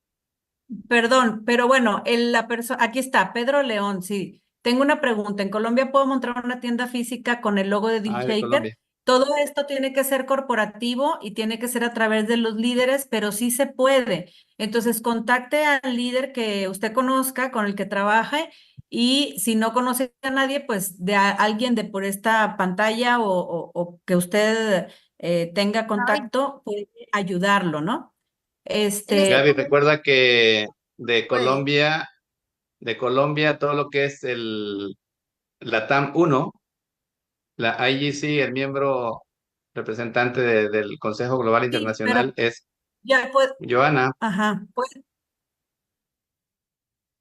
Perdón, pero bueno, la persona, aquí está, Pedro León, sí. Tengo una pregunta. ¿En Colombia puedo montar una tienda física con el logo de Deal Ah, de Shaker? Colombia. Todo esto tiene que ser corporativo y tiene que ser a través de los líderes, pero sí se puede. Entonces, contacte al líder que usted conozca, con el que trabaje, y si no conoce a nadie, pues de alguien de por esta pantalla o que usted tenga contacto, puede ayudarlo, ¿no? Gaby, Este, recuerda que Puede. de Colombia, todo lo que es la TAM 1, la IGC, el miembro representante del Consejo Global sí, pero Internacional, es ya puede, Joana. ajá,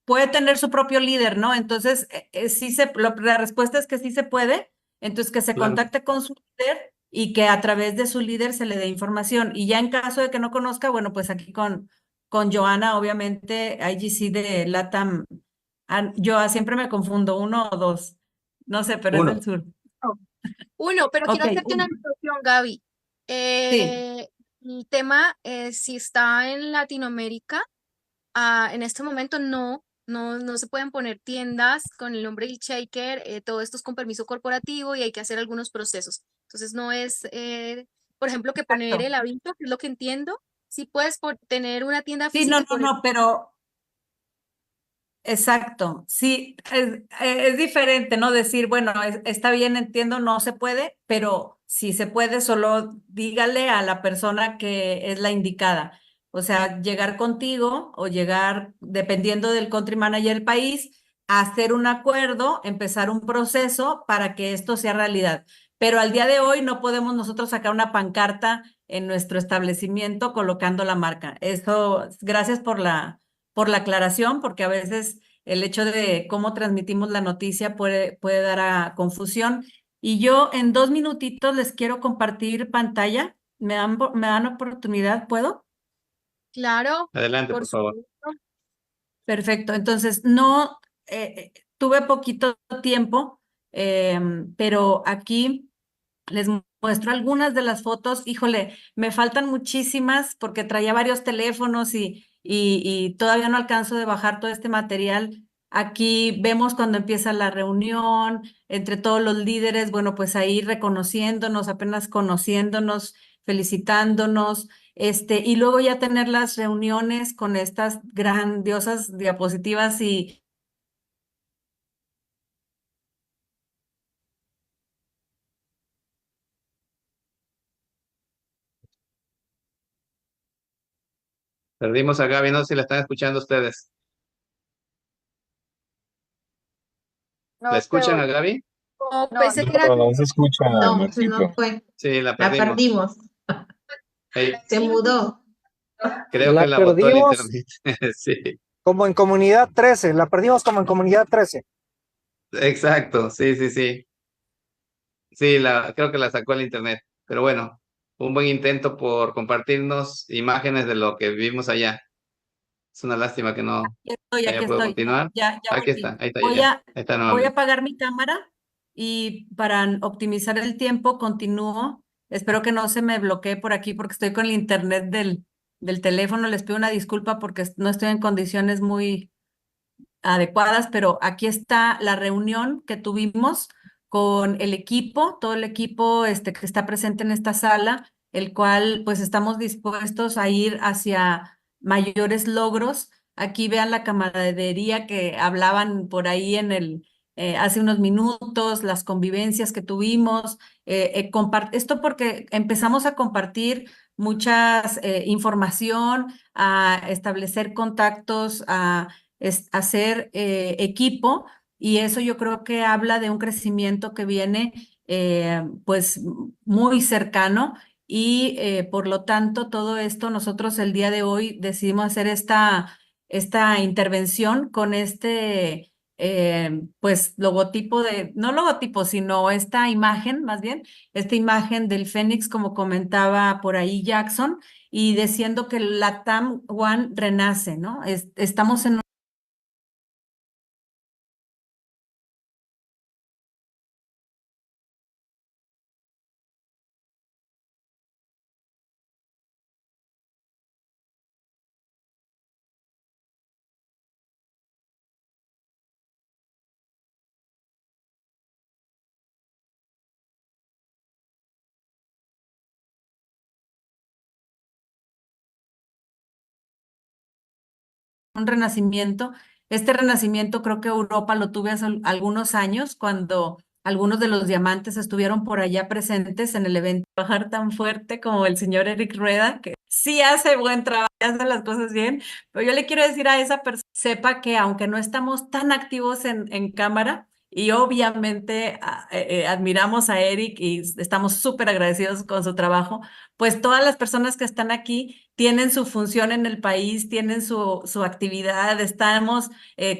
puede tener su propio líder, ¿no? Entonces, sí la respuesta es que sí se puede. Entonces, que se Claro. contacte con su líder y que a través de su líder se le dé información. Y ya en caso de que no conozca, bueno, pues aquí con Joana, obviamente, IGC de LATAM. Yo siempre me confundo, uno o dos. No sé, pero es del Uno. sur. Uno, pero Ok, quiero hacerte una anotación, Gaby. sí. El tema, si está en Latinoamérica, en este momento no se pueden poner tiendas con el nombre del Shaker, todo esto es con permiso corporativo y hay que hacer algunos procesos. Entonces no es, por ejemplo, que poner Exacto. el aviso, que es lo que entiendo. Si puedes tener una tienda Sí, no, física y no, poner. no, pero exacto, sí, es diferente, ¿no? Decir, bueno, está bien, entiendo, no se puede, pero si se puede, solo dígale a la persona que es la indicada. O sea, llegar contigo o llegar, dependiendo del country manager del país, a hacer un acuerdo, empezar un proceso para que esto sea realidad. Pero al día de hoy no podemos nosotros sacar una pancarta en nuestro establecimiento colocando la marca. Eso, gracias por la aclaración, porque a veces el hecho de cómo transmitimos la noticia puede dar a confusión. Y yo en 2 minutitos les quiero compartir pantalla. Me dan oportunidad? ¿Puedo? Claro, Adelante, por por favor. supuesto. Perfecto. Entonces, no, tuve poquito tiempo, pero aquí les muestro algunas de las fotos. Híjole, me faltan muchísimas porque traía varios teléfonos y todavía no alcanzo de bajar todo este material. Aquí vemos cuando empieza la reunión entre todos los líderes, bueno, pues ahí reconociéndonos, apenas conociéndonos, felicitándonos, y luego ya tener las reuniones con estas grandiosas diapositivas y Perdimos a Gaby, no sé si la están escuchando ustedes. ¿La No te escuchan a oigo. Gaby? Oh, No, pensé No, que era no se escucha, No, se Marquito. nos fue. Sí, la La perdimos. perdimos. Ey, Se mudó. creo que La la botó el perdimos internet. Sí, como en Comunidad 13, la perdimos como en Comunidad 13. exacto, sí, sí, sí. Sí, creo que la sacó el internet. Pero bueno, un buen intento por compartirnos imágenes de lo que vivimos allá. Es una lástima que no aquí haya podido estoy, continuar. ya Aquí está, volví. ahí está Voy ya. a, Ahí está voy a nuevamente. apagar mi cámara y para optimizar el tiempo continúo. Espero que no se me bloquee por aquí porque estoy con el internet del teléfono. Les pido una disculpa porque no estoy en condiciones muy adecuadas, pero aquí está la reunión que tuvimos con el equipo, todo el equipo que está presente en esta sala, el cual pues estamos dispuestos a ir hacia mayores logros. Aquí vean la camaradería que hablaban por ahí hace unos minutos, las convivencias que tuvimos, esto porque empezamos a compartir muchas información, a establecer contactos, a hacer equipo y eso yo creo que habla de un crecimiento que viene pues muy cercano y por lo tanto todo esto nosotros el día de hoy decidimos hacer esta intervención con pues logotipo no logotipo, sino esta imagen, más bien, esta imagen del Fénix, como comentaba por ahí Jackson, y diciendo que la TAM One renace, ¿no? Estamos en un renacimiento. Este renacimiento creo que Europa lo tuve hace algunos años cuando algunos de los diamantes estuvieron por allá presentes en el evento. Trabajar tan fuerte como el señor Eric Rueda, que sí hace buen trabajo, hace las cosas bien, pero yo le quiero decir a esa persona, sepa que aunque no estamos tan activos en cámara, y obviamente admiramos a Eric y estamos súper agradecidos con su trabajo, pues todas las personas que están aquí tienen su función en el país, tienen su actividad, estamos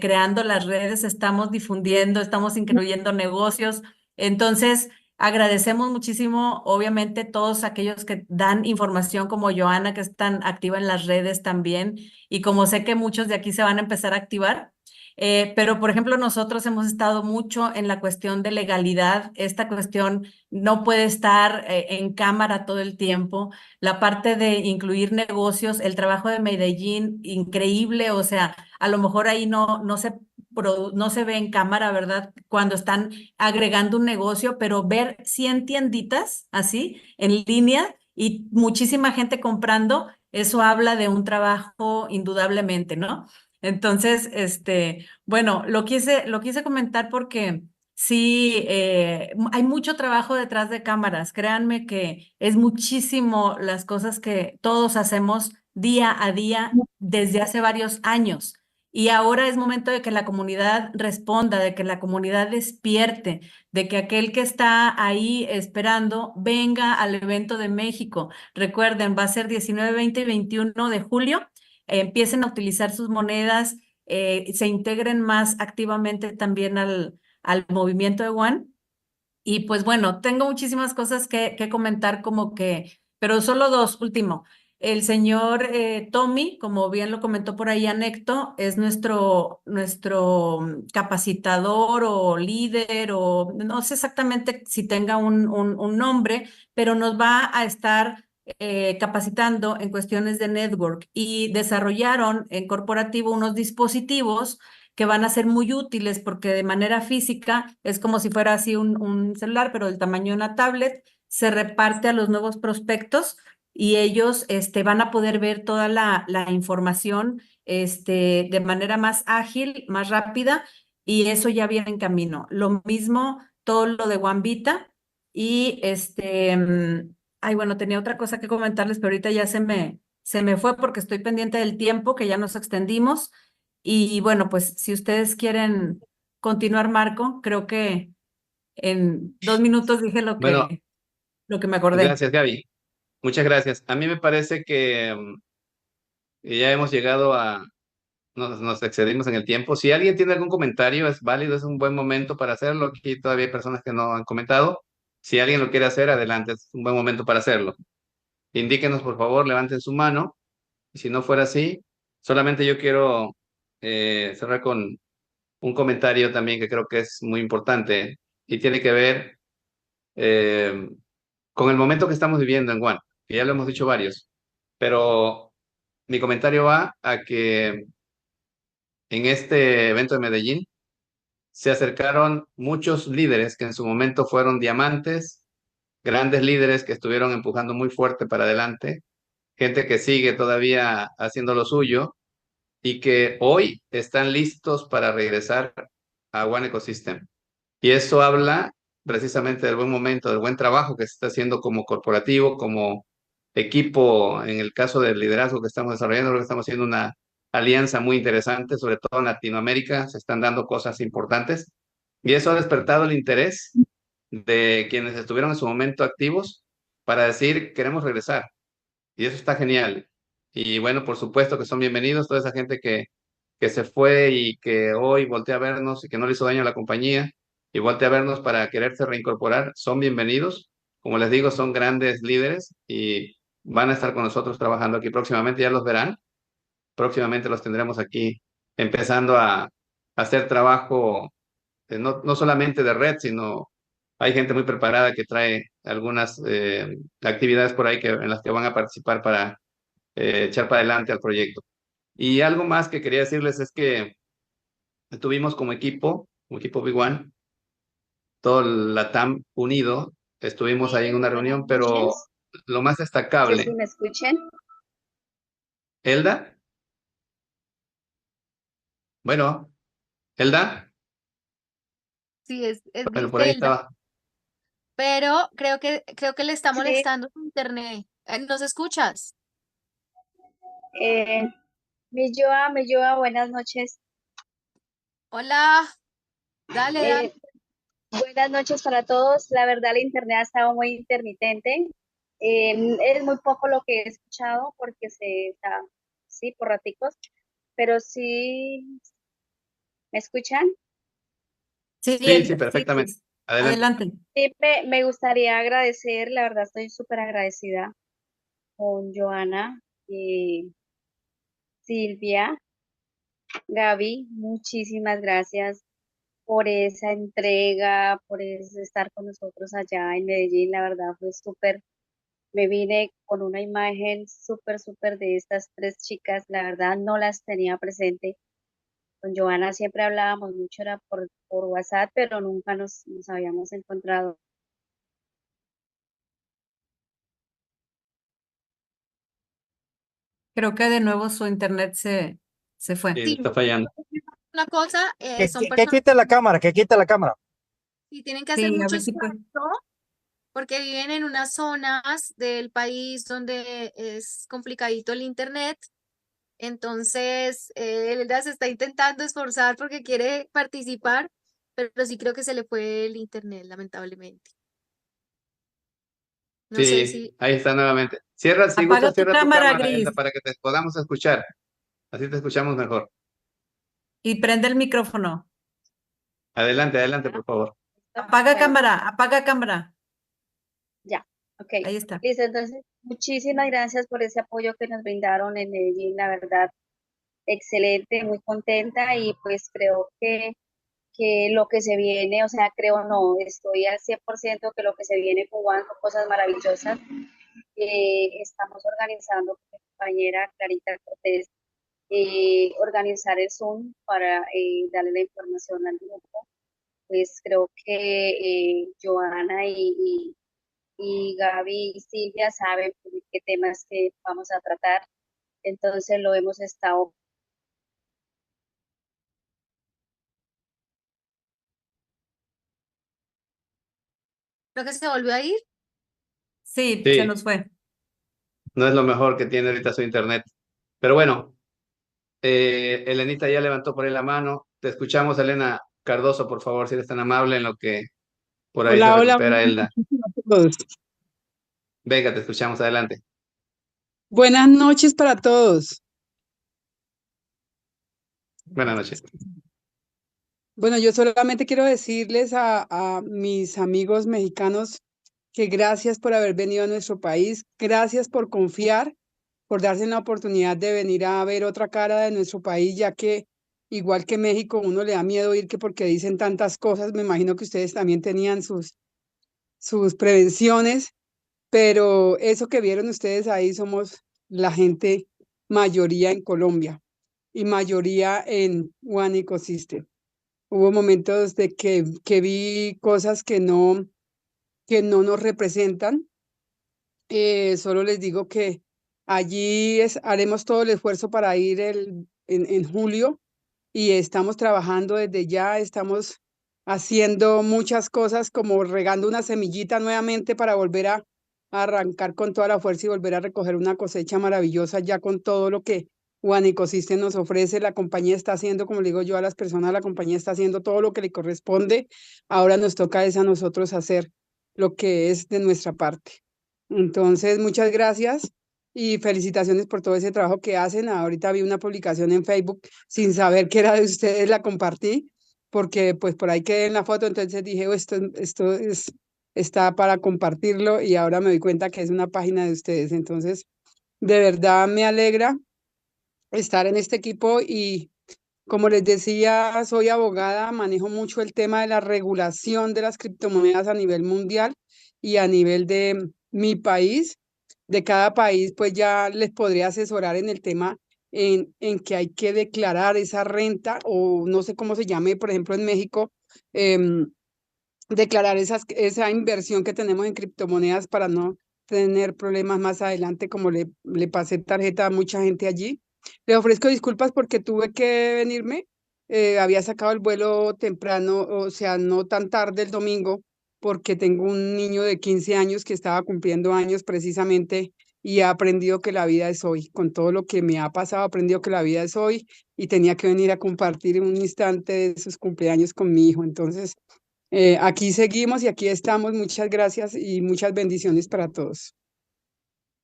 creando las redes, estamos difundiendo, estamos incluyendo negocios. Entonces, agradecemos muchísimo, obviamente, todos aquellos que dan información como Joana, que están activa en las redes también, y como sé que muchos de aquí se van a empezar a activar. Pero, por ejemplo, nosotros hemos estado mucho en la cuestión de legalidad. Esta cuestión no puede estar en cámara todo el tiempo. La parte de incluir negocios, el trabajo de Medellín, increíble. O sea, a lo mejor ahí no se ve en cámara, ¿verdad? Cuando están agregando un negocio, pero ver 100 tienditas así en línea y muchísima gente comprando, eso habla de un trabajo indudablemente, ¿no? Entonces, bueno, lo quise comentar porque sí, hay mucho trabajo detrás de cámaras. Créanme que es muchísimo las cosas que todos hacemos día a día desde hace varios años. Y ahora es momento de que la comunidad responda, de que la comunidad despierte, de que aquel que está ahí esperando venga al evento de México. Recuerden, va a ser 19, 20 y 21 de julio. Empiecen a utilizar sus monedas, se integren más activamente también al movimiento de One. Y pues bueno, tengo muchísimas cosas que comentar pero solo dos, último. El señor Tommy, como bien lo comentó por ahí Anecto, es nuestro capacitador o líder, o no sé exactamente si tenga un nombre, pero nos va a estar capacitando en cuestiones de network, y desarrollaron en corporativo unos dispositivos que van a ser muy útiles porque de manera física es como si fuera así un celular, pero del tamaño de una tablet, se reparte a los nuevos prospectos y ellos van a poder ver toda la información de manera más ágil, más rápida, y eso ya viene en camino. Lo mismo todo lo de OneVita y ay, bueno, tenía otra cosa que comentarles, pero ahorita ya se me fue porque estoy pendiente del tiempo, que ya nos extendimos. Y bueno, pues si ustedes quieren continuar, Marco, creo que en 2 minutos dije Bueno, lo que me acordé. gracias, Gaby. Muchas gracias. A mí me parece que ya hemos llegado nos excedimos en el tiempo. Si alguien tiene algún comentario, es válido, es un buen momento para hacerlo. Aquí todavía hay personas que no han comentado. Si alguien lo quiere hacer, adelante, es un buen momento para hacerlo. Indíquenos, por favor, levanten su mano. Y si no fuera así, solamente yo quiero cerrar con un comentario también que creo que es muy importante y tiene que ver eh, con el momento que estamos viviendo en Guam, que ya lo hemos dicho varios, pero mi comentario va a que en este evento de Medellín se acercaron muchos líderes que en su momento fueron diamantes, grandes líderes que estuvieron empujando muy fuerte para adelante, gente que sigue todavía haciendo lo suyo y que hoy están listos para regresar a One Ecosystem. Y eso habla precisamente del buen momento, del buen trabajo que se está haciendo como corporativo, como equipo, en el caso del liderazgo que estamos desarrollando, creo que estamos haciendo una alianza muy interesante, sobre todo en Latinoamérica, se están dando cosas importantes. Y eso ha despertado el interés de quienes estuvieron en su momento activos para decir, queremos regresar. Y eso está genial. Y bueno, por supuesto que son bienvenidos toda esa gente que se fue y que hoy voltea a vernos y que no le hizo daño a la compañía y voltea a vernos para quererse reincorporar, son bienvenidos. Como les digo, son grandes líderes y van a estar con nosotros trabajando aquí próximamente, ya los verán. Próximamente los tendremos aquí empezando a hacer trabajo, no solamente de red, sino hay gente muy preparada que trae algunas actividades por ahí en las que van a participar para echar para adelante al proyecto. Y algo más que quería decirles es que estuvimos como equipo Big One, todo el LATAM unido, estuvimos ahí en una reunión, pero lo más ¿Sí destacable, me escuchan? Elda, Bueno, Elda, Sí, es bueno, por ahí Griselda, estaba. pero creo que le está Sí, molestando su internet. ¿Nos escuchas? eh, mi Joa, buenas noches. Hola, dale, dale. Buenas noches para todos. La verdad, la internet ha estado muy intermitente. Es muy poco lo que he escuchado porque se está, sí, por raticos, pero sí, ¿me escuchan? Sí, Sí, sí, Sí, perfectamente. Liz, Adelante. adelante. Sí, me gustaría agradecer, la verdad estoy súper agradecida con Joana y Silvia, Gaby, muchísimas gracias por esa entrega, por estar con nosotros allá en Medellín, la verdad fue súper, me vine con una imagen súper, súper de estas tres chicas, la verdad no las tenía presente. Con Joana siempre hablábamos mucho, era por WhatsApp, pero nunca nos habíamos encontrado. Creo que de nuevo su internet se fue. Sí, le Sí, está fallando. una cosa, son Que personas quite la cámara, que quite la cámara. que tienen que hacer Sí, a mucho ver si puede. esfuerzo porque viven en unas zonas del país donde es complicadito el internet. Entonces, Elda se está intentando esforzar porque quiere participar, pero sí creo que se le fue el internet, lamentablemente. No sé Sí, si... ahí está nuevamente. Cierra, si Apaga gustas, tu cierra tu cámara, cámara, Elda, Gris, para que te podamos escuchar. Así te escuchamos mejor. y prende el micrófono. Adelante, adelante, por favor. Apaga Bueno, cámara, apaga cámara. ya, ok. Ahí está. Listo, entonces, muchísimas gracias por ese apoyo que nos brindaron en Medellín, la verdad, excelente, muy contenta y pues creo que lo que se viene, o sea, creo no, estoy al 100% que lo que se viene jugando cosas maravillosas. Estamos organizando con mi compañera Clarita Cortés, organizar el Zoom para darle la información al grupo. Pues creo que Joana y Gaby y Silvia saben pues, qué temas que vamos a tratar. Entonces lo hemos estado. Creo que se volvió a ir. Sí, se Sí, nos fue. no es lo mejor que tiene ahorita su internet. Pero bueno, Elenita ya levantó por ahí la mano. Te escuchamos, Elena Cardoso, por favor, si eres tan amable en lo que por ahí se Hola, hola, recupera Elda. a todos. Venga, te escuchamos, adelante. Buenas noches para todos. Buenas noches. Bueno, yo solamente quiero decirles a mis amigos mexicanos que gracias por haber venido a nuestro país, gracias por confiar, por darse la oportunidad de venir a ver otra cara de nuestro país, ya que igual que México, uno le da miedo ir que porque dicen tantas cosas, me imagino que ustedes también tenían sus prevenciones, pero eso que vieron ustedes ahí somos la gente mayoría en Colombia y mayoría en One Ecosystem. Hubo momentos de que vi cosas que no nos representan. Solo les digo que allí haremos todo el esfuerzo para ir en julio y estamos trabajando desde ya, estamos haciendo muchas cosas como regando una semillita nuevamente para volver a arrancar con toda la fuerza y volver a recoger una cosecha maravillosa ya con todo lo que One Ecosystem nos ofrece. La compañía está haciendo, como le digo yo a las personas, la compañía está haciendo todo lo que le corresponde. Ahora nos toca es a nosotros hacer lo que es de nuestra parte. Entonces, muchas gracias y felicitaciones por todo ese trabajo que hacen. Ahorita vi una publicación en Facebook sin saber que era de ustedes, la compartí, porque pues por ahí quedé en la foto, entonces dije, "Oh, está para compartirlo y ahora me doy cuenta que es una página de ustedes. Entonces, de verdad me alegra estar en este equipo y como les decía, soy abogada, manejo mucho el tema de la regulación de las criptomonedas a nivel mundial y a nivel de mi país. De cada país, pues ya les podría asesorar en el tema en que hay que declarar esa renta o no sé cómo se llame, por ejemplo, en México, em, declarar esa inversión que tenemos en criptomonedas para no tener problemas más adelante, como le pasé tarjeta a mucha gente allí. Le ofrezco disculpas porque tuve que venirme, había sacado el vuelo temprano, o sea, no tan tarde el domingo, porque tengo un niño de 15 años que estaba cumpliendo años precisamente y he aprendido que la vida es hoy. Con todo lo que me ha pasado, he aprendido que la vida es hoy y tenía que venir a compartir un instante de sus cumpleaños con mi hijo. Entonces, aquí seguimos y aquí estamos. Muchas gracias y muchas bendiciones para todos.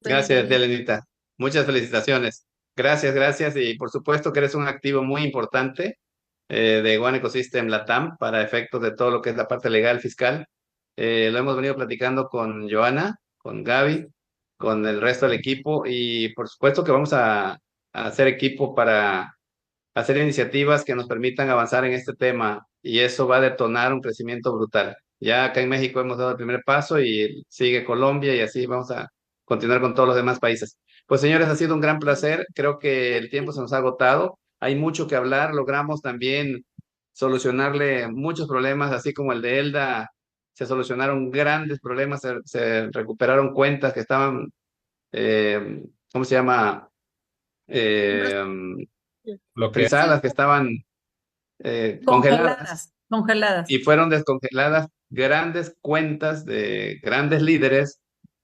Gracias, Elenita. Muchas felicitaciones. Gracias, gracias. Y por supuesto que eres un activo muy importante de One Ecosystem Latam para efectos de todo lo que es la parte legal, fiscal. Lo hemos venido platicando con Joana, con Gaby, con el resto del equipo y por supuesto que vamos a hacer equipo para hacer iniciativas que nos permitan avanzar en este tema y eso va a detonar un crecimiento brutal. Ya acá en México hemos dado el primer paso y sigue Colombia y así vamos a continuar con todos los demás países. Pues señores, ha sido un gran placer. Creo que el tiempo se nos ha agotado. Hay mucho que hablar. Logramos también solucionarle muchos problemas, así como el de Elda. Se solucionaron grandes problemas, se recuperaron cuentas que estaban, ¿cómo se llama? Frisadas, que estaban congeladas. Congeladas. Y fueron descongeladas grandes cuentas de grandes líderes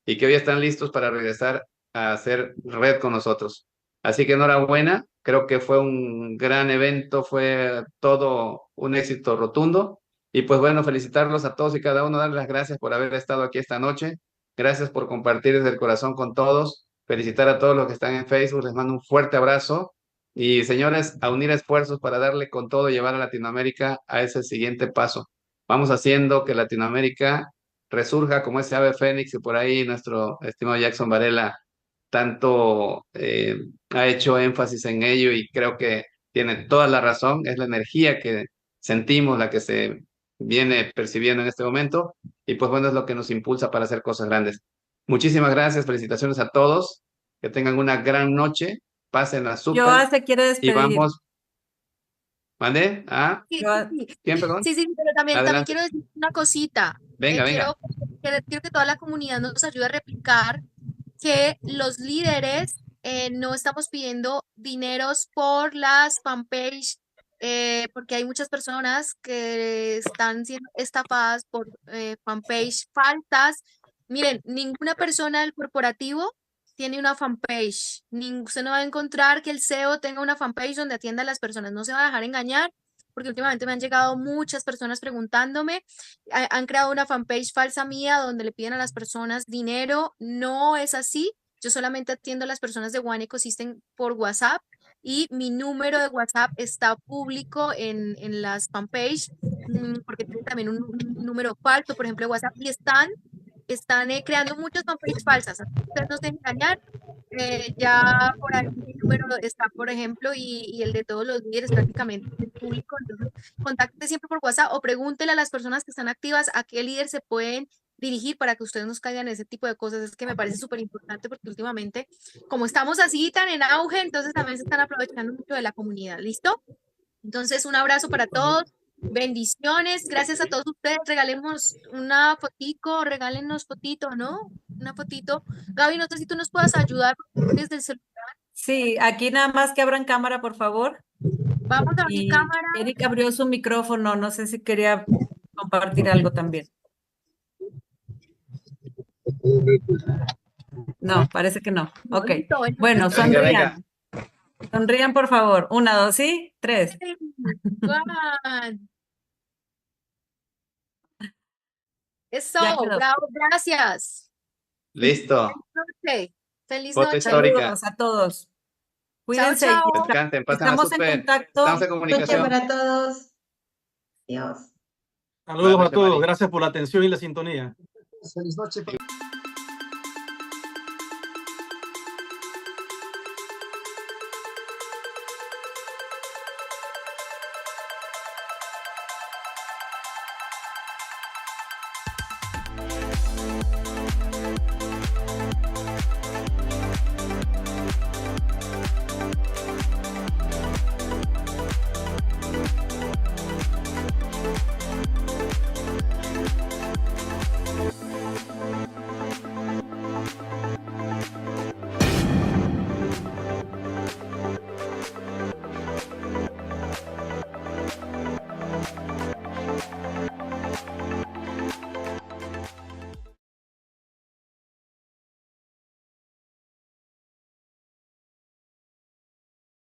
y que hoy están listos para regresar a hacer red con nosotros. Así que enhorabuena, creo que fue un gran evento, fue todo un éxito rotundo. Y pues bueno, felicitarlos a todos y cada uno, darles las gracias por haber estado aquí esta noche. Gracias por compartir desde el corazón con todos. Felicitar a todos los que están en Facebook, les mando un fuerte abrazo. Y señores, a unir esfuerzos para darle con todo y llevar a Latinoamérica a ese siguiente paso. Vamos haciendo que Latinoamérica resurja como ese ave fénix y por ahí nuestro estimado Jackson Varela tanto ha hecho énfasis en ello y creo que tiene toda la razón. Es la energía que sentimos, la que se viene percibiendo en este momento y pues bueno, es lo que nos impulsa para hacer cosas grandes. Muchísimas gracias, felicitaciones a todos, que tengan una gran noche. Pásenla súper. Joa se quiere Y despedir. vamos. ¿Mande? ¿Ah? Sí, sí, ¿Quién, perdón? sí, pero también Adelante. quiero decir una cosita. Venga, venga. Quiero que toda la comunidad nos ayude a replicar que los líderes no estamos pidiendo dineros por las fanpage, porque hay muchas personas que están siendo estafadas por fanpage falsas. Miren, ninguna persona del corporativo tiene una fanpage. Usted no va a encontrar que el CEO tenga una fanpage donde atienda a las personas. No se va a dejar engañar, porque últimamente me han llegado muchas personas preguntándome. Han creado una fanpage falsa mía donde le piden a las personas dinero. No es así. Yo solamente atiendo a las personas de One Ecosystem por WhatsApp y mi número de WhatsApp está público en las fanpage, porque tiene también un número falso, por ejemplo, de WhatsApp, y están creando muchas fanpages falsas. Ustedes no se dejen engañar. Ya por ahí mi número está, por ejemplo, y el de todos los líderes prácticamente es público. Entonces, contáctese siempre por WhatsApp o pregúntele a las personas que están activas a qué líder se pueden dirigir para que ustedes nos caigan en ese tipo de cosas. Es que me parece súper importante porque últimamente, como estamos así tan en auge, entonces también se están aprovechando mucho de la comunidad. ¿Listo? Entonces, un abrazo para todos. Bendiciones, gracias a todos ustedes. Regalemos una fotico, regálenos fotito, ¿no? Una fotito. Gaby, no sé si tú nos puedas ayudar desde el celular. Sí, aquí nada más que abran cámara, por favor. Vamos a abrir cámara. Eric abrió su micrófono, no sé si quería compartir algo también. No, parece que no. Ok. Bueno, sonrían. Sonrían, por favor. 1, 2, ¿sí? 3. Eso, bravo, gracias. Listo. Feliz Foto noche. histórica. Saludos a todos. Cuídense. Chao, chao. Descansen, pásenla Estamos en súper. contacto. Estamos en comunicación. Para todos. Dios. Saludos a todos. Gracias por la atención y la sintonía. Feliz noche.